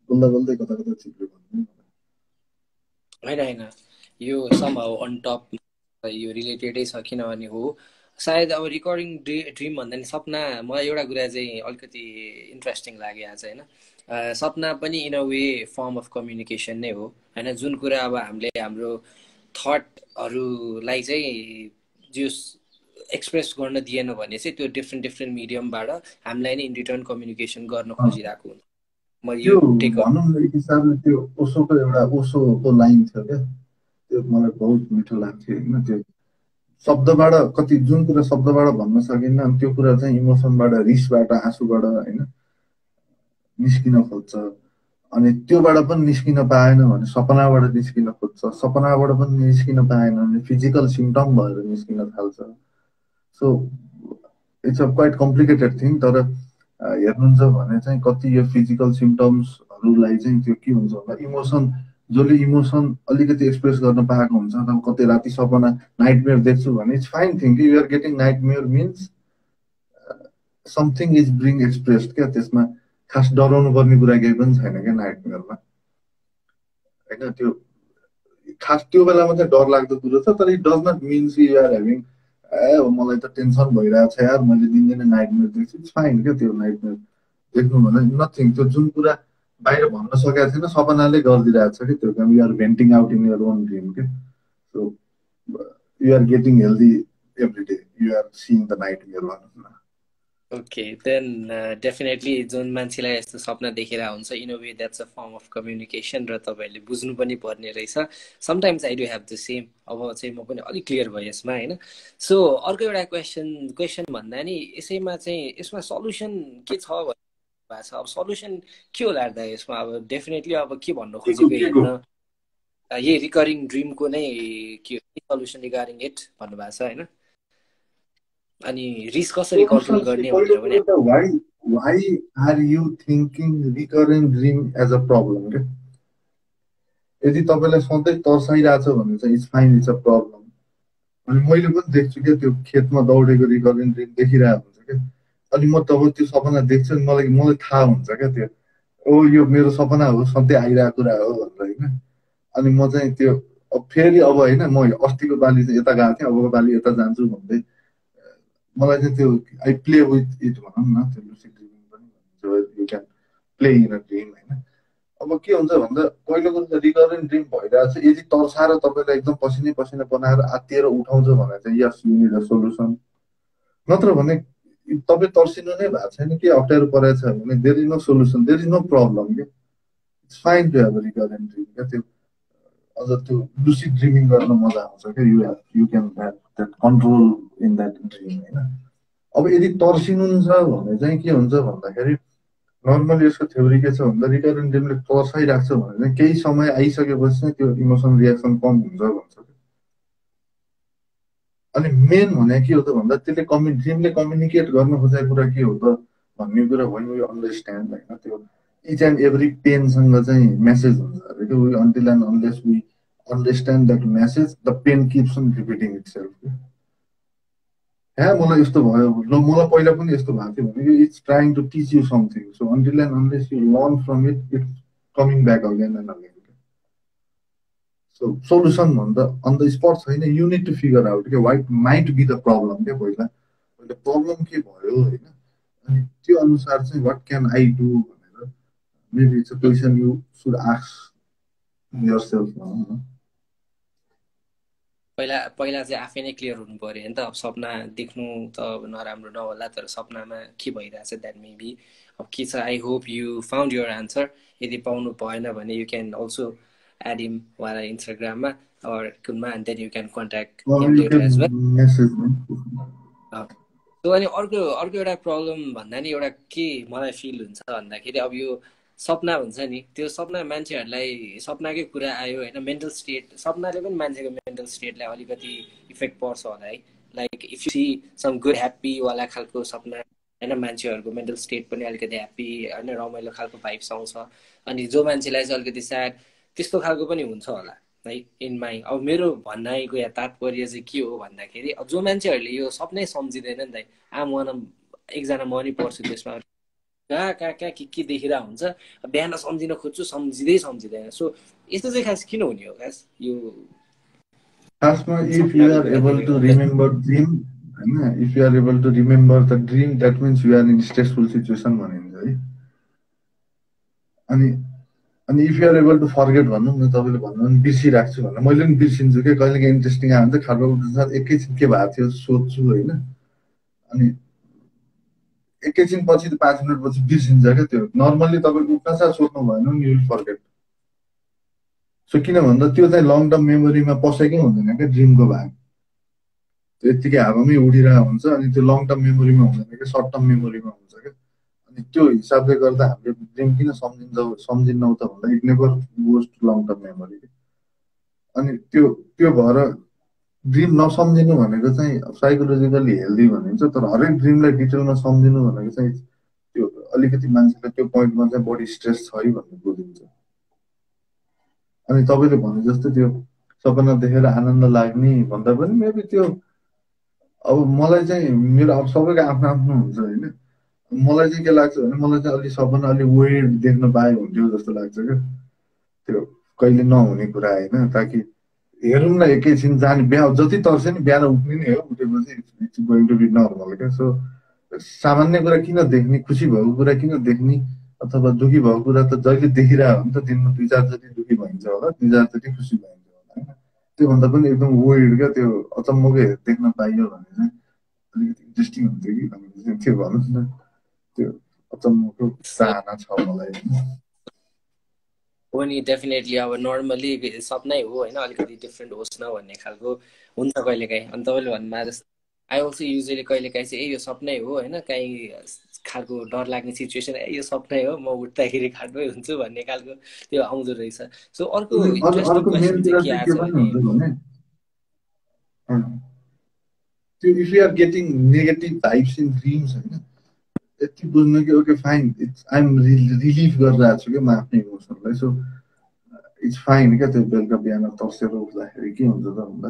S2: बोल्दा बोल्दै कता कता चिप्लो भन्नु
S1: होइन होइन, यो समहाउ अन टप यो रिलेटेडै छ। किनभने हो सायद अब रिकर्डिङ ड्रिम भन्दा नि सपना, मलाई एउटा कुरा चाहिँ अलिकति इन्ट्रेस्टिङ लाग्यो आज होइन। सपना पनि in a way form of communication नै हो होइन। जुन कुरा अब हामीले हाम्रो थटहरूलाई चाहिँ जो एक्सप्रेस गर्न दिएन भने चाहिँ त्यो डिफ्रेन्ट मिडियमबाट हामीलाई नै इन रिटर्न कम्युनिकेसन गर्न खोजिरहेको हुन्छ। म यो
S2: भनौँ न एक हिसाबले त्यो ओसोको एउटा ओसोको लाइन थियो क्या, त्यो मलाई बहुत मिठो लाग्थ्यो होइन। त्यो शब्दबाट कति जुन कुरा शब्दबाट भन्न सकिन्न अनि त्यो कुरा चाहिँ इमोसनबाट, रिसबाट, आँसुबाट होइन निस्किन खोज्छ। अनि त्योबाट पनि निस्किन पाएन भने सपनाबाट निस्किन खोज्छ, सपनाबाट पनि निस्किन पाएन भने फिजिकल सिम्टम भएर निस्किन थाल्छ। So it's a quite complicated thing. तर हेर्नुहुन्छ भने चाहिँ कति यो फिजिकल सिम्टम्सहरूलाई चाहिँ त्यो के हुन्छ भन्दा इमोसन, जसले इमोसन अलिकति एक्सप्रेस गर्न पाएको हुन्छ अथवा कतै राति सपना नाइटमेयर देख्छु भने इट्स फाइन थिङ कि you are getting nightmare means something is being expressed क्या। त्यसमा खास डराउनु पर्ने कुरा केही पनि छैन क्या नाइटमेयरमा होइन। त्यो खास त्यो बेलामा चाहिँ डर लाग्दो कुरो छ, तर it does not means you are having मलाई त टेन्सन भइरहेको छ यार मैले दिनदिनै नाइटमेयर देख्छु। इट्स फाइन क्या त्यो नाइटमेयर देख्नु भने नथिङ। त्यो जुन कुरा बाहिर भन्न सकेको थिएन सपनाले गरिदिरहेको छ कि त्यो काम। You are venting out in your own dream के। So you are getting healthy every day, you are seeing the nightmare भनौँ न।
S1: ओके देन डेफिनेटली जुन मान्छेलाई यस्तो सपना देखेर हुन्छ in a way that's a form of communication र तपाईँहरूले बुझ्नु पनि पर्ने रहेछ sometimes I do have the same अब चाहिँ म पनि अलिक क्लियर भयो यसमा होइन सो अर्को एउटा क्वेसन भन्दा नि यसैमा चाहिँ यसमा सल्युसन के छ भएको छ अब सल्युसन के होला त यसमा अब डेफिनेटली अब के भन्नु खोजेको
S2: के को
S1: हेर्न यही रिकरिङ ड्रिमको नै के सल्युसन रिगार्डिङ इट भन्नुभएको छ होइन अनि रिस कसरी कन्ट्रोल गर्ने
S2: पहिलो
S1: भनेर पनि
S2: कुरो त why are you thinking recurrent dream as a problem क्या यदि तपाईँलाई सधैँ तर्साइरहेछ भने चाहिँ it's fine it's a problem अनि मैले पनि देख्छु क्या त्यो खेतमा दौडेको रिकरेन्ट ड्रिम देखिरहेको हुन्छ क्या अनि म तब त्यो सपना देख्छु नि मलाई थाहा हुन्छ क्या त्यो ओ यो मेरो सपना हो सधैँ आइरहेको कुरा हो भनेर होइन अनि म चाहिँ त्यो फेरि अब होइन म अस्तिको पालि चाहिँ यता गएको थिएँ अबको पालि यता जान्छु भन्दै मलाई चाहिँ त्यो आई प्ले विथ इट भनौँ न त्यो लुसिड ड्रिमिङ पनि भनिन्छ you can play in a dream होइन अब के हुन्छ भन्दा पहिलो कुरो त रिकरेन्ट ड्रिम भइरहेको छ यदि तर्साएर तपाईँलाई एकदम पसिनै पसिना बनाएर आत्तिएर उठाउँछ भने चाहिँ yes you need a solution नत्र भने तपाईँ तर्सिनु नै भएको छैन के अप्ठ्यारो परेको छ भने there is no solution there is no problem के it's fine to have a recurrent dream क्या त्यो अझ त्यो लुसिड ड्रिमिङ गर्न मजा आउँछ क्या you can have that control in that dream होइन अब यदि तर्सिनुहुन्छ भने चाहिँ के हुन्छ भन्दाखेरि नर्मली यसको थ्योरी के छ भन्दा रिकरेन्ट ड्रिमले तर्साइरहेको छ भने चाहिँ केही समय आइसकेपछि चाहिँ त्यो इमोसन रियाक्सन कम हुन्छ भन्छ अनि मेन भने के हो त भन्दा त्यसले ड्रिमले कम्युनिकेट गर्न खोजेको कुरा के हो त भन्ने कुरा भयो वी अन्डरस्ट्यान्ड होइन त्यो इच एन्ड एभ्री पेनसँग चाहिँ मेसेज हुन्छ अरे कि we until and unless we understand that message the pain keeps on repeating itself क्या मलाई यस्तो भयो ल मलाई पहिला पनि यस्तो भएको थियो भने it's trying to teach you something so until and unless you learn from it it's coming back again and again so solution भन्दा अन द स्पट छैन you need to figure out के what might be the problem क्या पहिला problem के भयो होइन अनि त्यो अनुसार चाहिँ वाट क्यान आई डु भनेर maybe it's a question you should ask your self भनौँ न
S1: पहिला पहिला चाहिँ आफै नै क्लियर हुनु पर्यो नि त अब सपना देख्नु त अब नराम्रो नहोला तर सपनामा के भइरहेछ द्याट मेबी अब के छ I hope you found your answer यदि पाउनु भएन भने you can also add him उहाँलाई इन्स्टाग्राममा अर कुनमा and then you can contact him
S2: you
S1: later
S2: can
S1: as well
S2: message
S1: so अनि अर्को अर्को एउटा प्रब्लम भन्दा नि एउटा के मलाई फिल हुन्छ भन्दाखेरि अब यो सपना हुन्छ नि त्यो सपना मान्छेहरूलाई सपनाकै कुरा आयो होइन मेन्टल स्टेट सपनाले पनि मान्छेको मेन्टल स्टेटलाई अलिकति इफेक्ट पर्छ होला है like if you see some good ह्याप्पीवाला खालको सपना होइन मान्छेहरूको मेन्टल स्टेट पनि अलिकति ह्याप्पी होइन रमाइलो खालको भाइब्स आउँछ अनि जो मान्छेलाई चाहिँ अलिकति स्याड त्यस्तो खालको पनि हुन्छ होला है इन माई अब मेरो भनाइको या तात्पर्य चाहिँ के हो भन्दाखेरि अब जो मान्छेहरूले यो सपनै सम्झिँदैन नि त आम वान एकजना म नि पर्छु त्यसमा कहाँ कहाँ कहाँ के देखिरहेको हुन्छ बिहान सम्झिन खोज्छु सम्झिँदैन सो यस्तो चाहिँ खास किन हुने हो खास यो
S2: खासमा इफ यु
S1: सपनाको
S2: आर
S1: कुरा
S2: एबल टु रिमेम्बर ड्रिम होइन if you are able to remember the dream that means you are in stressful situation भनिन्छ है अनि अनि if you're able to forget भनौँ न तपाईँले भन्नु भने बिर्सिरहेको छु भनेर मैले पनि बिर्सिन्छु कि कहिले काहीँ इन्ट्रेस्टिङ आयो भने चाहिँ खालको साथ एकैछिन के भएको थियो सोध्छु होइन अनि एकैछिन पछि त 5 मिनट पछि बिर्सिन्छ क्या त्यो नर्मल्ली तपाईँको उठ्न साथ सोध्नु भएन नि यु विल फर्गेट सो किन भन्दा त्यो चाहिँ लङ टर्म मेमोरीमा पसेकै हुँदैन क्या ड्रिमको भाग त्यो यत्तिकै हावामै उडिरहेको हुन्छ अनि त्यो लङ टर्म मेमोरीमा हुँदैन क्या सर्ट टर्म मेमोरीमा हुन्छ क्या अनि त्यो हिसाबले गर्दा हामीले ड्रिम किन सम्झिन्नौँ त भन्दा it never goes to long term memory अनि त्यो त्यो भएर ड्रिम नसम्झिनु भनेको चाहिँ साइकोलोजिकली हेल्दी भनिन्छ तर हरेक ड्रिमलाई डिटेलमा सम्झिनु भनेको चाहिँ त्यो अलिकति मान्छेलाई त्यो पोइन्टमा चाहिँ बढी स्ट्रेस छ है भन्ने बुझिन्छ अनि तपाईँले भने जस्तो त्यो सपना देखेर आनन्द लाग्ने भन्दा पनि मेबी त्यो अब मलाई चाहिँ मेरो अब सबैको आफ्नो आफ्नो हुन्छ होइन मलाई चाहिँ के लाग्छ भने मलाई चाहिँ अलिक सपना अलिक वेड देख्न पाए हुन्थ्यो जस्तो लाग्छ क्या त्यो कहिले नहुने कुरा होइन ताकि हेरौँ न एकैछिन जाने बिहान जति तर्से नि बिहान उठ्ने नै हो उठेपछि it's going to be normal क्या सो सामान्य कुरा किन देख्ने खुसी भएको कुरा किन देख्ने अथवा दुःखी भएको कुरा त जहिले देखिरहेको हो नि त दिनमा 2-4 चोटि दुःखी भइन्छ होला 2-4 चोटि खुसी भइन्छ होला होइन त्योभन्दा पनि एकदम वेड क्या त्यो अचम्मकै देख्न पाइयो भने चाहिँ अलिकति इन्ट्रेस्टिङ हुन्छ कि त्यो भनौँ न, त्यो अचम्मको चाहना छ मलाई।
S1: हो नि, डेफिनेटली अब नर्मली सपनै हो होइन, अलिकति डिफ्रेन्ट होस् न भन्ने खालको हुन्छ कहिलेकाहीँ। अनि तपाईँले भन्नुभयो जस्तो आई अल्सो युजली कहिलेकाहीँ चाहिँ यो सपनै हो होइन, काहीँ खालको डर लाग्ने सिचुएसन यो सपनै हो, म उठ्दाखेरि खाटमै हुन्छु भन्ने खालको त्यो आउँदो रहेछ। सो अर्को इन्ट्रेस्टिङ
S2: अर्को
S1: क्वेसन
S2: मेन
S1: चाहिँ
S2: कुरा
S1: के
S2: चाहिँ के
S1: आछ
S2: पनि
S1: भने
S2: हुन्छ भने त्यो if you are getting negative vibes in dreams होइन, यति बुझ्नु कि okay fine, it's I'm relieve गरिरहेको छु क्या म आफ्नो इमोसनलाई। सो इट्स फाइन क्या। त्यो बेलुका बिहान तर्सेर उठ्दाखेरि के हुन्छ त भन्दा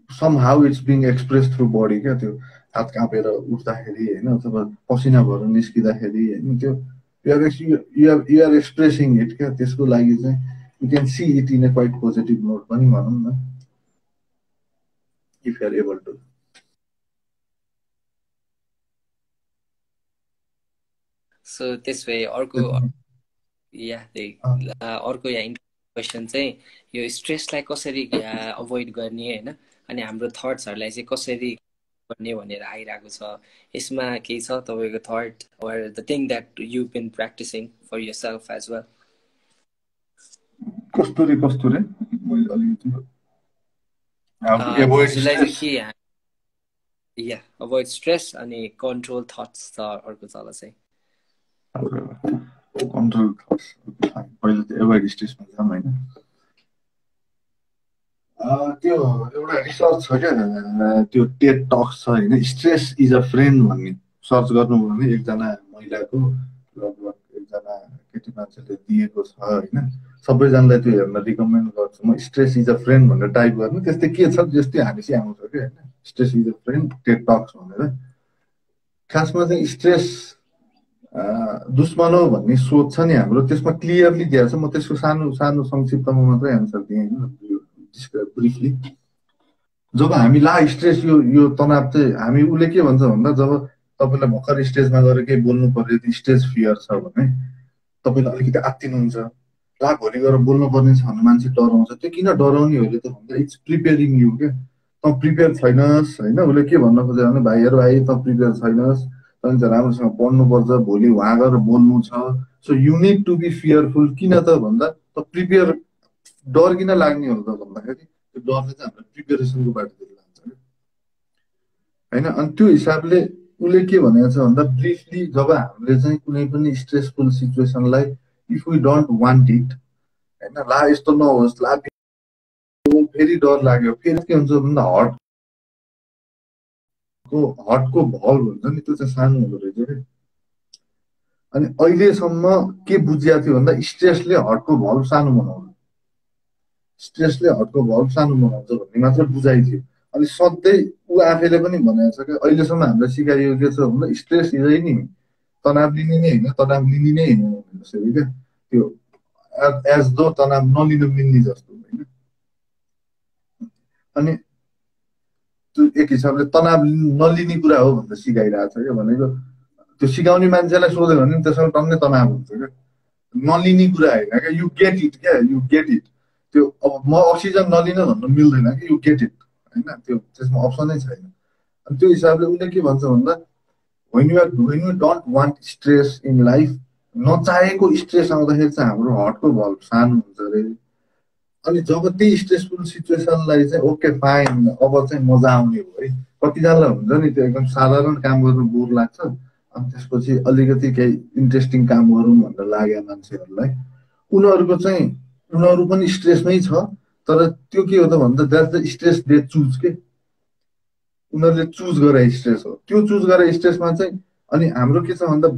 S2: somehow it's being express through body क्या। त्यो हात काँपेर उठ्दाखेरि होइन, अथवा पसिना भएर निस्किँदाखेरि होइन, त्यो युआर एक्सप्रेसिङ इट क्या। त्यसको लागि चाहिँ you can see it in a quite positive note पनि भनौँ न, if you're able to.
S1: So त्यस भए अर्को अर्को यहाँ क्वेसन चाहिँ यो स्ट्रेसलाई कसरी अभोइड गर्ने होइन, अनि हाम्रो थट्सहरूलाई चाहिँ कसरी गर्ने भनेर आइरहेको छ। यसमा केही छ तपाईँको thought or the thing that you've been practicing for yourself as well?
S2: कस्तुरी मैले अलिकति how to avoid
S1: हजुरलाई चाहिँ
S2: stress.
S1: के अभोइड स्ट्रेस अनि कन्ट्रोल थट्स छ अर्को तल चाहिँ।
S2: कन्ट्रोल थट्स पहिला त्यो एभोइड स्ट्रेसमा जाऊँ होइन। त्यो एउटा रिसर्च छ क्या, त्यो टेड टक्स छ होइन, स्ट्रेस इज अ फ्रेन्ड भन्ने सर्च गर्नुभयो भने एकजना महिलाको लगभग एकजना केटी मान्छेले दिएको छ होइन। सबैजनालाई त्यो हेर्न रिकमेन्ड गर्छु म। स्ट्रेस इज अ फ्रेन्ड भनेर टाइप गर्नु, त्यस्तै के छ त्यस्तै हानेसी आउँछ क्या होइन, stress is a friend TED talks भनेर। खासमा चाहिँ स्ट्रेस दुश्मन हो भन्ने सोच छ नि हाम्रो, त्यसमा क्लियरली दिएको छ। म त्यसको सानो सानो संक्षिप्तमा मात्रै एन्सर दिएँ होइन, ब्रिफली। जब हामी स्ट्रेस यो तनाव चाहिँ हामी उसले के भन्छ भन्दा, जब तपाईँलाई भर्खर स्टेजमा गएर केही बोल्नु पर्यो, त्यो स्टेज फियर छ भने तपाईँले अलिकति आत्तिनुहुन्छ, भोलि गएर बोल्नु पर्ने छ भने मान्छे डराउँछ। त्यो किन डराउने हो त भन्दा इट्स प्रिपेरिङ यु क्या। त प्रिपेयर छैनस् होइन, उसले के भन्न खोज्यो भने भाइ त प्रिपेयर छैनस्, तैँले चाहिँ राम्रोसँग पढ्नुपर्छ, भोलि उहाँ गएर बोल्नु छ। So you need to be fearful. किन त भन्दा त प्रिपेयर, डर किन लाग्ने हो त भन्दाखेरि त्यो डरले चाहिँ हामीलाई प्रिपेरेसनको बाटोतिर लान्छ होइन। अनि त्यो हिसाबले उसले के भनेको छ भन्दा ब्रिफली, जब हामीले चाहिँ कुनै पनि स्ट्रेसफुल सिचुएसनलाई if we don't want it होइन, यस्तो नहोस्, फेरि डर लाग्यो, फेरि के हुन्छ भन्दा हर्टको भल्भ हुन्छ नि, त्यो चाहिँ सानो हुँदो रहेछ क्या। अनि अहिलेसम्म के बुझिया थियो भन्दा स्ट्रेसले हर्टको भल्भ सानो बनाउँछ, स्ट्रेसले हर्टको भल्भ सानो बनाउँछ भन्ने मात्र बुझाइ थियो। अनि सधैँ ऊ आफैले पनि भनेको छ क्या, अहिलेसम्म हामीलाई सिकाइयो के छ भन्दा स्ट्रेस हिजै नि तनाव लिने नै होइन, तनाव लिने नै होइन जसरी क्या। त्यो एज दो तनाव नलिन मिल्ने जस्तो होइन। अनि त्यो एक हिसाबले तनाव नलिने कुरा हो भनेर सिकाइरहेको छ क्या। भनेको त्यो सिकाउने मान्छेलाई सोध्यो भने त्यसमा टन्नै तनाव हुन्छ क्या, नलिने कुरा होइन क्या। यु गेट इट क्या, यु गेट इट। त्यो अब म अक्सिजन नलिन भन्नु मिल्दैन कि, यु गेट इट होइन, त्यो त्यसमा अप्सनै छैन। अनि त्यो हिसाबले उसले के भन्छ भन्दा when you don't want stress in life, नचाहेको स्ट्रेस आउँदाखेरि चाहिँ हाम्रो हर्टको भल्भ सानो हुन्छ अरे। अनि जब त्यही स्ट्रेसफुल सिचुएसनलाई चाहिँ ओके फाइन अब चाहिँ मजा आउने हो है, कतिजनालाई हुन्छ नि त्यो एकदम साधारण काम गर्नु बोर लाग्छ, अनि त्यसपछि अलिकति केही इन्ट्रेस्टिङ काम गरौँ भनेर लाग्यो मान्छेहरूलाई, उनीहरू पनि स्ट्रेसमै छ। तर त्यो के हो त भन्दा that's the stress they choose के, उनीहरूले चुज गरे स्ट्रेस हो। त्यो चुज गरे स्ट्रेसमा चाहिँ अनि हाम्रो के छ भन्दा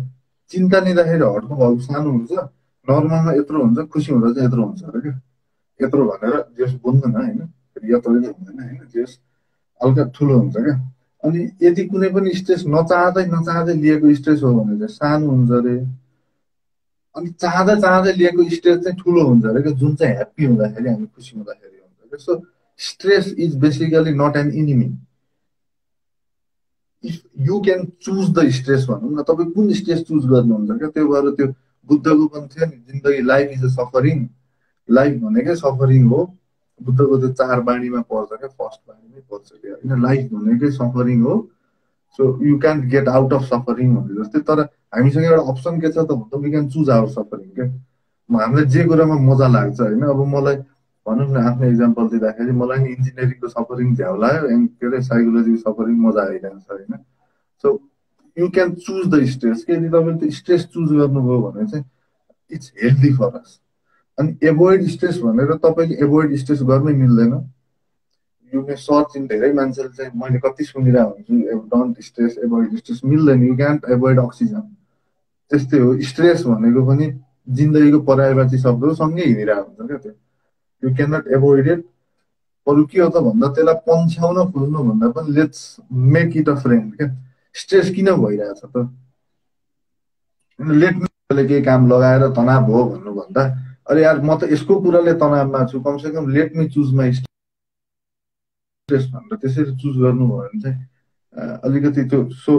S2: चिन्ता लिँदाखेरि हर्टको भल्भ सानो हुन्छ, नर्मलमा यत्रो हुन्छ, खुसी हुँदा चाहिँ यत्रो हुन्छ अरे क्या। यत्रो भनेर जस बोल्दैन होइन, यत्रो हुँदैन होइन, जस हल्का ठुलो हुन्छ क्या। अनि यदि कुनै पनि स्ट्रेस नचाहँदै लिएको स्ट्रेस हो भने चाहिँ सानो हुन्छ अरे। अनि चाहँदै लिएको स्ट्रेस चाहिँ ठुलो हुन्छ अरे क्या, जुन चाहिँ ह्याप्पी हुँदाखेरि, हामी खुसी हुँदाखेरि हुन्छ। So stress is basically not an enemy. If you can choose the stress भनौँ न, तपाईँ कुन स्ट्रेस चुज गर्नुहुन्छ क्या। त्यो भएर त्यो बुद्धको पनि थियो नि, जिन्दगी life is a suffering, life भनेकै सफरिङ हो। बुद्धको त्यो 4 बाणीमा पर्छ क्या, फर्स्ट बाणीमै पर्छ क्या होइन, लाइफ भनेकै सफरिङ हो। So you can't get out of suffering भने जस्तै। तर हामीसँग एउटा अप्सन के छ त भन्दा we can choose our suffering क्या। हामीलाई जे कुरामा मजा लाग्छ होइन, अब मलाई भनौँ न आफ्नो इक्जाम्पल दिँदाखेरि मलाई नि इन्जिनियरिङको सफरिङ झ्याउ लाग्यो, के अरे साइकोलोजीको सफरिङ मजा आइरहेको छ होइन। So you can choose the stress. यदि तपाईँले त्यो स्ट्रेस चुज गर्नुभयो भने चाहिँ इट्स हेल्दी फर अस। अनि एभोइड स्ट्रेस भनेर तपाईँले एभोइड स्ट्रेस गर्नै मिल्दैन। यु मे सर्च इन, धेरै मान्छेले चाहिँ मैले कति सुनिरहेको हुन्छु डोन्ट स्ट्रेस, एभोइड स्ट्रेस, मिल्दैन। You can't avoid oxygen. त्यस्तै हो स्ट्रेस भनेको पनि जिन्दगीको पर्यायवाची शब्द हो, सँगै हिँडिरहेको हुन्छ क्या त्यो। You cannot avoid it. अरू के हो त भन्दा त्यसलाई पन्छ्याउन खोज्नुभन्दा पनि let's make it a friend क्या। स्ट्रेस किन भइरहेछ त, लेट मी केही काम लगाएर तनाव हो भन्नुभन्दा अरे यार म त यसको कुराले तनावमा छु, कमसेकम let me choose my stress भनेर त्यसरी चुज गर्नुभयो भने चाहिँ अलिकति त्यो। सो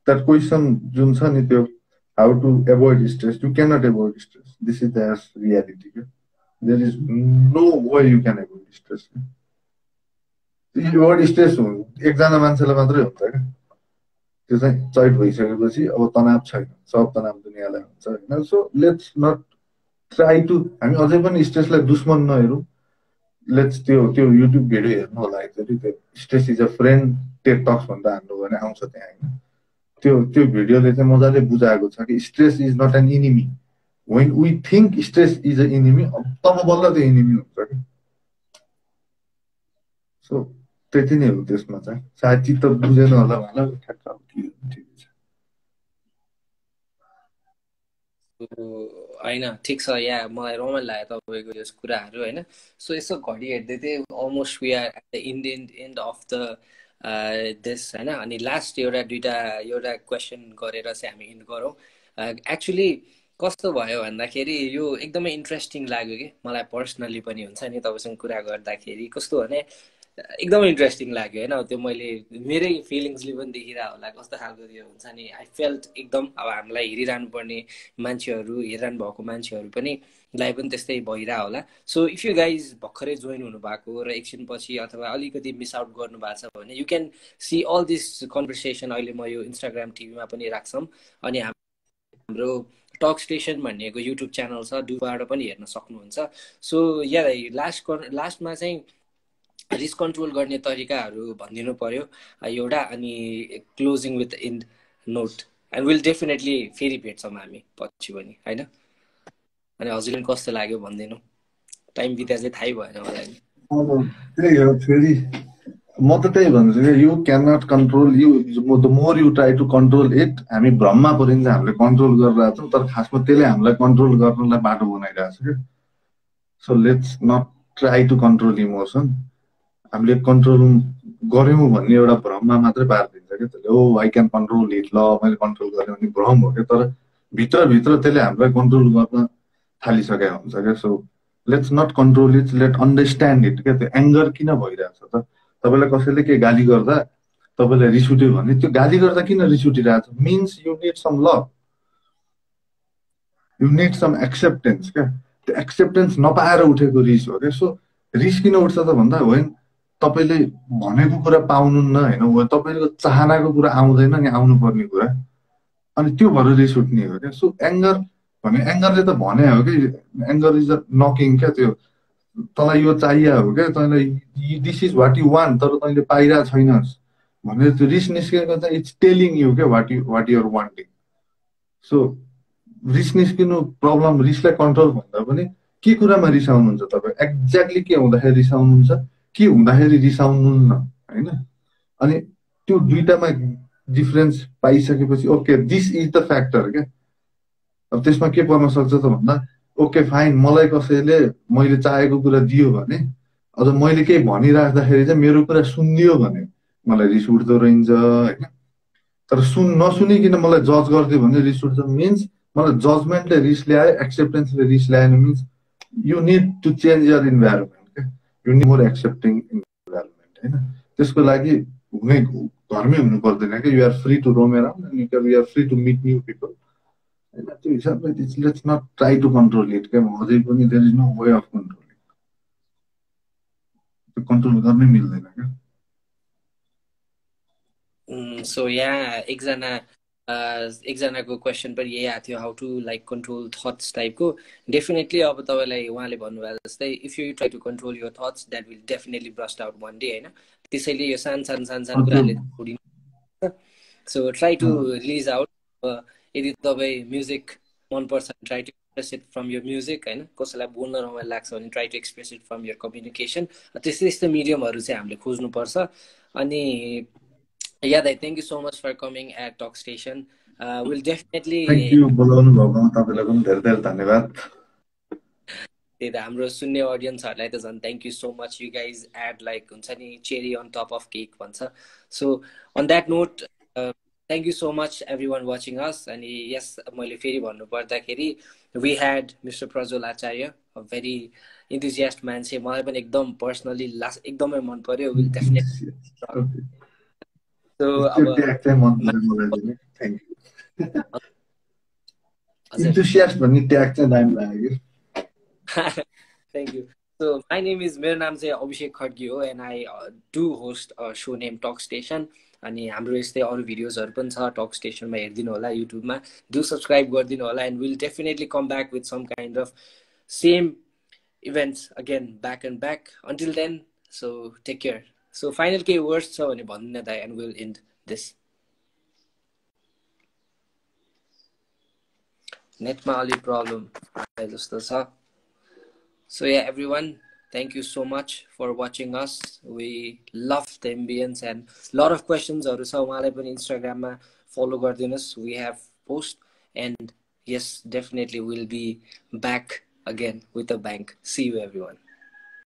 S2: द्याट क्वेसन जुन छ नि त्यो how to avoid stress, you cannot avoid stress, this is the reality क्या। There is no way you can avoid stress. Avoid stress एकजना मान्छेलाई मात्रै हुन्छ क्या। त्यो चाहिँ चैट भइसकेपछि अब तनाव छैन, सब तनाव दुनियाँलाई हुन्छ होइन। So let's not try to, हामी अझै पनि स्ट्रेसलाई दुश्मन नहेरौँ। लेट्स त्यो युट्युब भिडियो हेर्नु होला एकचोटि, त्यो stress is a friend TED talks भन्दा हान्नु भने आउँछ त्यहाँ होइन। त्यो भिडियोले चाहिँ मजाले बुझाएको छ कि stress is not an enemy. When we think stress is a enemy, तब बल्ल त्यो इनिमी हुन्छ कि। सो त्यति नै हो त्यसमा चाहिँ। सायद चित्त बुझेन होला भनेर ठ्याक्क ठिक छ।
S1: होइन ठिक छ, या मलाई रमाइलो लाग्यो तपाईँको यस कुराहरू होइन। सो यसो घडी हेर्दै थिएँ, almost we are at the end of the this होइन। अनि लास्ट एउटा क्वेसन गरेर चाहिँ हामी इन्ड गरौँ। एक्चुली कस्तो भयो भन्दाखेरि यो एकदमै इन्ट्रेस्टिङ लाग्यो कि मलाई पर्सनली पनि हुन्छ नि, तपाईँसँग कुरा गर्दाखेरि कस्तो भने एकदमै इन्ट्रेस्टिङ लाग्यो होइन। त्यो मैले मेरै फिलिङ्सले पनि देखिरहेको होला कस्तो खालको त्यो हुन्छ नि। आई फेल्ट एकदम अब हामीलाई हेरिरहनु पर्ने मान्छेहरू, हेरिरहनु भएको मान्छेहरू पनि लाई पनि त्यस्तै भइरहेको होला। सो इफ यु गाइज भर्खरै जोइन हुनुभएको र एकछिनपछि अथवा अलिकति मिस आउट गर्नुभएको छ भने you can see all this conversation अहिले म यो इन्स्टाग्राम टिभीमा पनि राख्छौँ। अनि हाम्रो टक स्टेसन भन्नेको युट्युब च्यानल छ, दुबाट पनि हेर्न सक्नुहुन्छ। सो या लास्टमा चाहिँ रिस कन्ट्रोल गर्ने तरिकाहरू भनिदिनु पर्यो एउटा, अनि closing with end note. And will definitely फेरि भेट्छौँ हामी पछि पनि होइन। अनि हजुरलाई कस्तो लाग्यो भनिदिनु, टाइम बिता चाहिँ थाहै भएन मलाई।
S2: अब त्यही हो, फेरि म त त्यही भन्छु क्या, you cannot control you, the more you try to control it, हामी भ्रममा परिन्छ हामीले कन्ट्रोल गरिरहेको छौँ, तर खासमा त्यसले हामीलाई कन्ट्रोल गर्नलाई बाटो बनाइरहेको छ क्या। So let's not try to control emotion. हामीले कन्ट्रोल गऱ्यौँ भन्ने एउटा भ्रममा मात्रै पारिदिन्छ क्या त्यसले। Oh I can control it, ल मैले कन्ट्रोल गरेँ भने भ्रम हो क्या, तर भित्रभित्र त्यसले हामीलाई कन्ट्रोल गर्न थालिसकेको हुन्छ क्या। So let's not control it, let understand it क्या। त्यो एङ्गर किन भइरहेछ त, तपाईँलाई कसैले के गाली गर्दा तपाईँलाई रिस उठ्यो भने त्यो गाली गर्दा किन रिस उठिरहेछ, means you need some love, you need some acceptance क्या। त्यो एक्सेप्टेन्स नपाएर उठेको रिस हो क्या। सो रिस किन उठ्छ त भन्दा होइन तपाईँले भनेको कुरा पाउनुहुन्न होइन, हो तपाईँको चाहनाको कुरा आउँदैन नि, आउनुपर्ने कुरा, अनि त्यो भएर रिस उठ्ने हो क्या। सो एङ्गर भने एङ्गरले त भने हो कि, एङ्गर इज अ नकिङ क्या। त्यो तँलाई यो चाहियो हो क्या, तँलाई this is what you want तर तैँले पाइरहेको छैनस् भनेर त्यो रिस निस्केको चाहिँ इट्स टेलिङ यु क्या वाट युआर वान्टिङ। सो रिस निस्किनु प्रब्लम, रिसलाई कन्ट्रोल भन्दा पनि के कुरामा रिसाउनुहुन्छ तपाईँ, एक्ज्याक्टली के हुँदाखेरि रिसाउनुहुन्छ, के हुँदाखेरि रिसाउनुहुन्न होइन। अनि त्यो दुइटामा डिफरेन्स पाइसकेपछि okay this is the factor क्या। अब त्यसमा के पर्न सक्छ त भन्दा ओके फाइन, मलाई कसैले मैले चाहेको कुरा दियो भने, अझ मैले केही भनिराख्दाखेरि चाहिँ मेरो कुरा सुनिदियो भने मलाई रिस उठ्दो रहन्छ होइन। तर नसुनिकन मलाई जज गरिदियो भने रिस उठ्छ, मिन्स मलाई जजमेन्टले रिस ल्यायो, एक्सेप्टेन्सले रिस ल्याएन, means you need to change your environment क्या। You need more accepting environment होइन। त्यसको लागि हुनै घरमै हुनु पर्दैन क्या। You are free to roam around, you are free to meet new people होइन। त्यो हिसाबले let's not try to control it क्या। अझै पनि there is no way of controlling, त्यो कन्ट्रोल गर्नै मिल्दैन क्या।
S1: सो यहाँ एकजनाको क्वेसन पनि यही आएको थियो, how to like control thoughts टाइपको। डेफिनेटली अब तपाईँलाई उहाँले भन्नुभयो जस्तै if you try to control your thoughts that will definitely burst out one day होइन। त्यसैले यो सानो कुराहरूले छोडिन्छ। So try to release out. यदि तपाईँ म्युजिक मनपर्छ try to express it from your music होइन। कसैलाई बोल्न रमाइलो लाग्छ भने try to express it from your communication. त्यस्तै त्यस्तै मिडियमहरू चाहिँ हामीले खोज्नुपर्छ। अनि yeah, thank you so much for coming at Talk Station. We'll definitely
S2: thank you बोलाउनु भएकोमा तपाईँलाई पनि धेरै धेरै धन्यवाद।
S1: त्यही त हाम्रो सुन्ने अडियन्सहरूलाई त झन् thank you so much. You guys add like हुन्छ नि cherry on top of cake भन्छ। So on that note thank you so much everyone watching us. अनि यस मैले फेरि भन्नुपर्दाखेरि we had mister Prajwal Acharya, a very enthusiast मान्छे। मलाई पनि एकदम पर्सनली एकदमै मन पर्यो। विल डेफिनेटली अब
S2: ट्याग चाहिँ मन पर्यो मलाई पनि। Thank you. इन्थुसियास्ट भन्ने ट्याग चाहिँ दामी लाग्यो।
S1: Thank you. So my name is, मेरो नाम चाहिँ अभिषेक खड्गी हो and I do host a show name talk station. अनि हाम्रो यस्तै अरू भिडियोजहरू पनि छ टक स्टेसनमा, हेरिदिनु होला युट्युबमा। डु सब्सक्राइब गरिदिनु होला and will definitely come back with some kind of same events again back and back until then. So take care. So final केही वर्ड्स छ भने भन्नु दाइ एन्ड विल एन्ड दिस। नेटमा अलिक प्रब्लम आए जस्तो छ। So yeah, everyone, thank you so much for watching us. We love the ambience and lot of questions. उहाँलाई पनि इन्स्टाग्राममा फलो गरिदिनुहोस्. We have post and yes, definitely we'll be back again with a bang. See you everyone.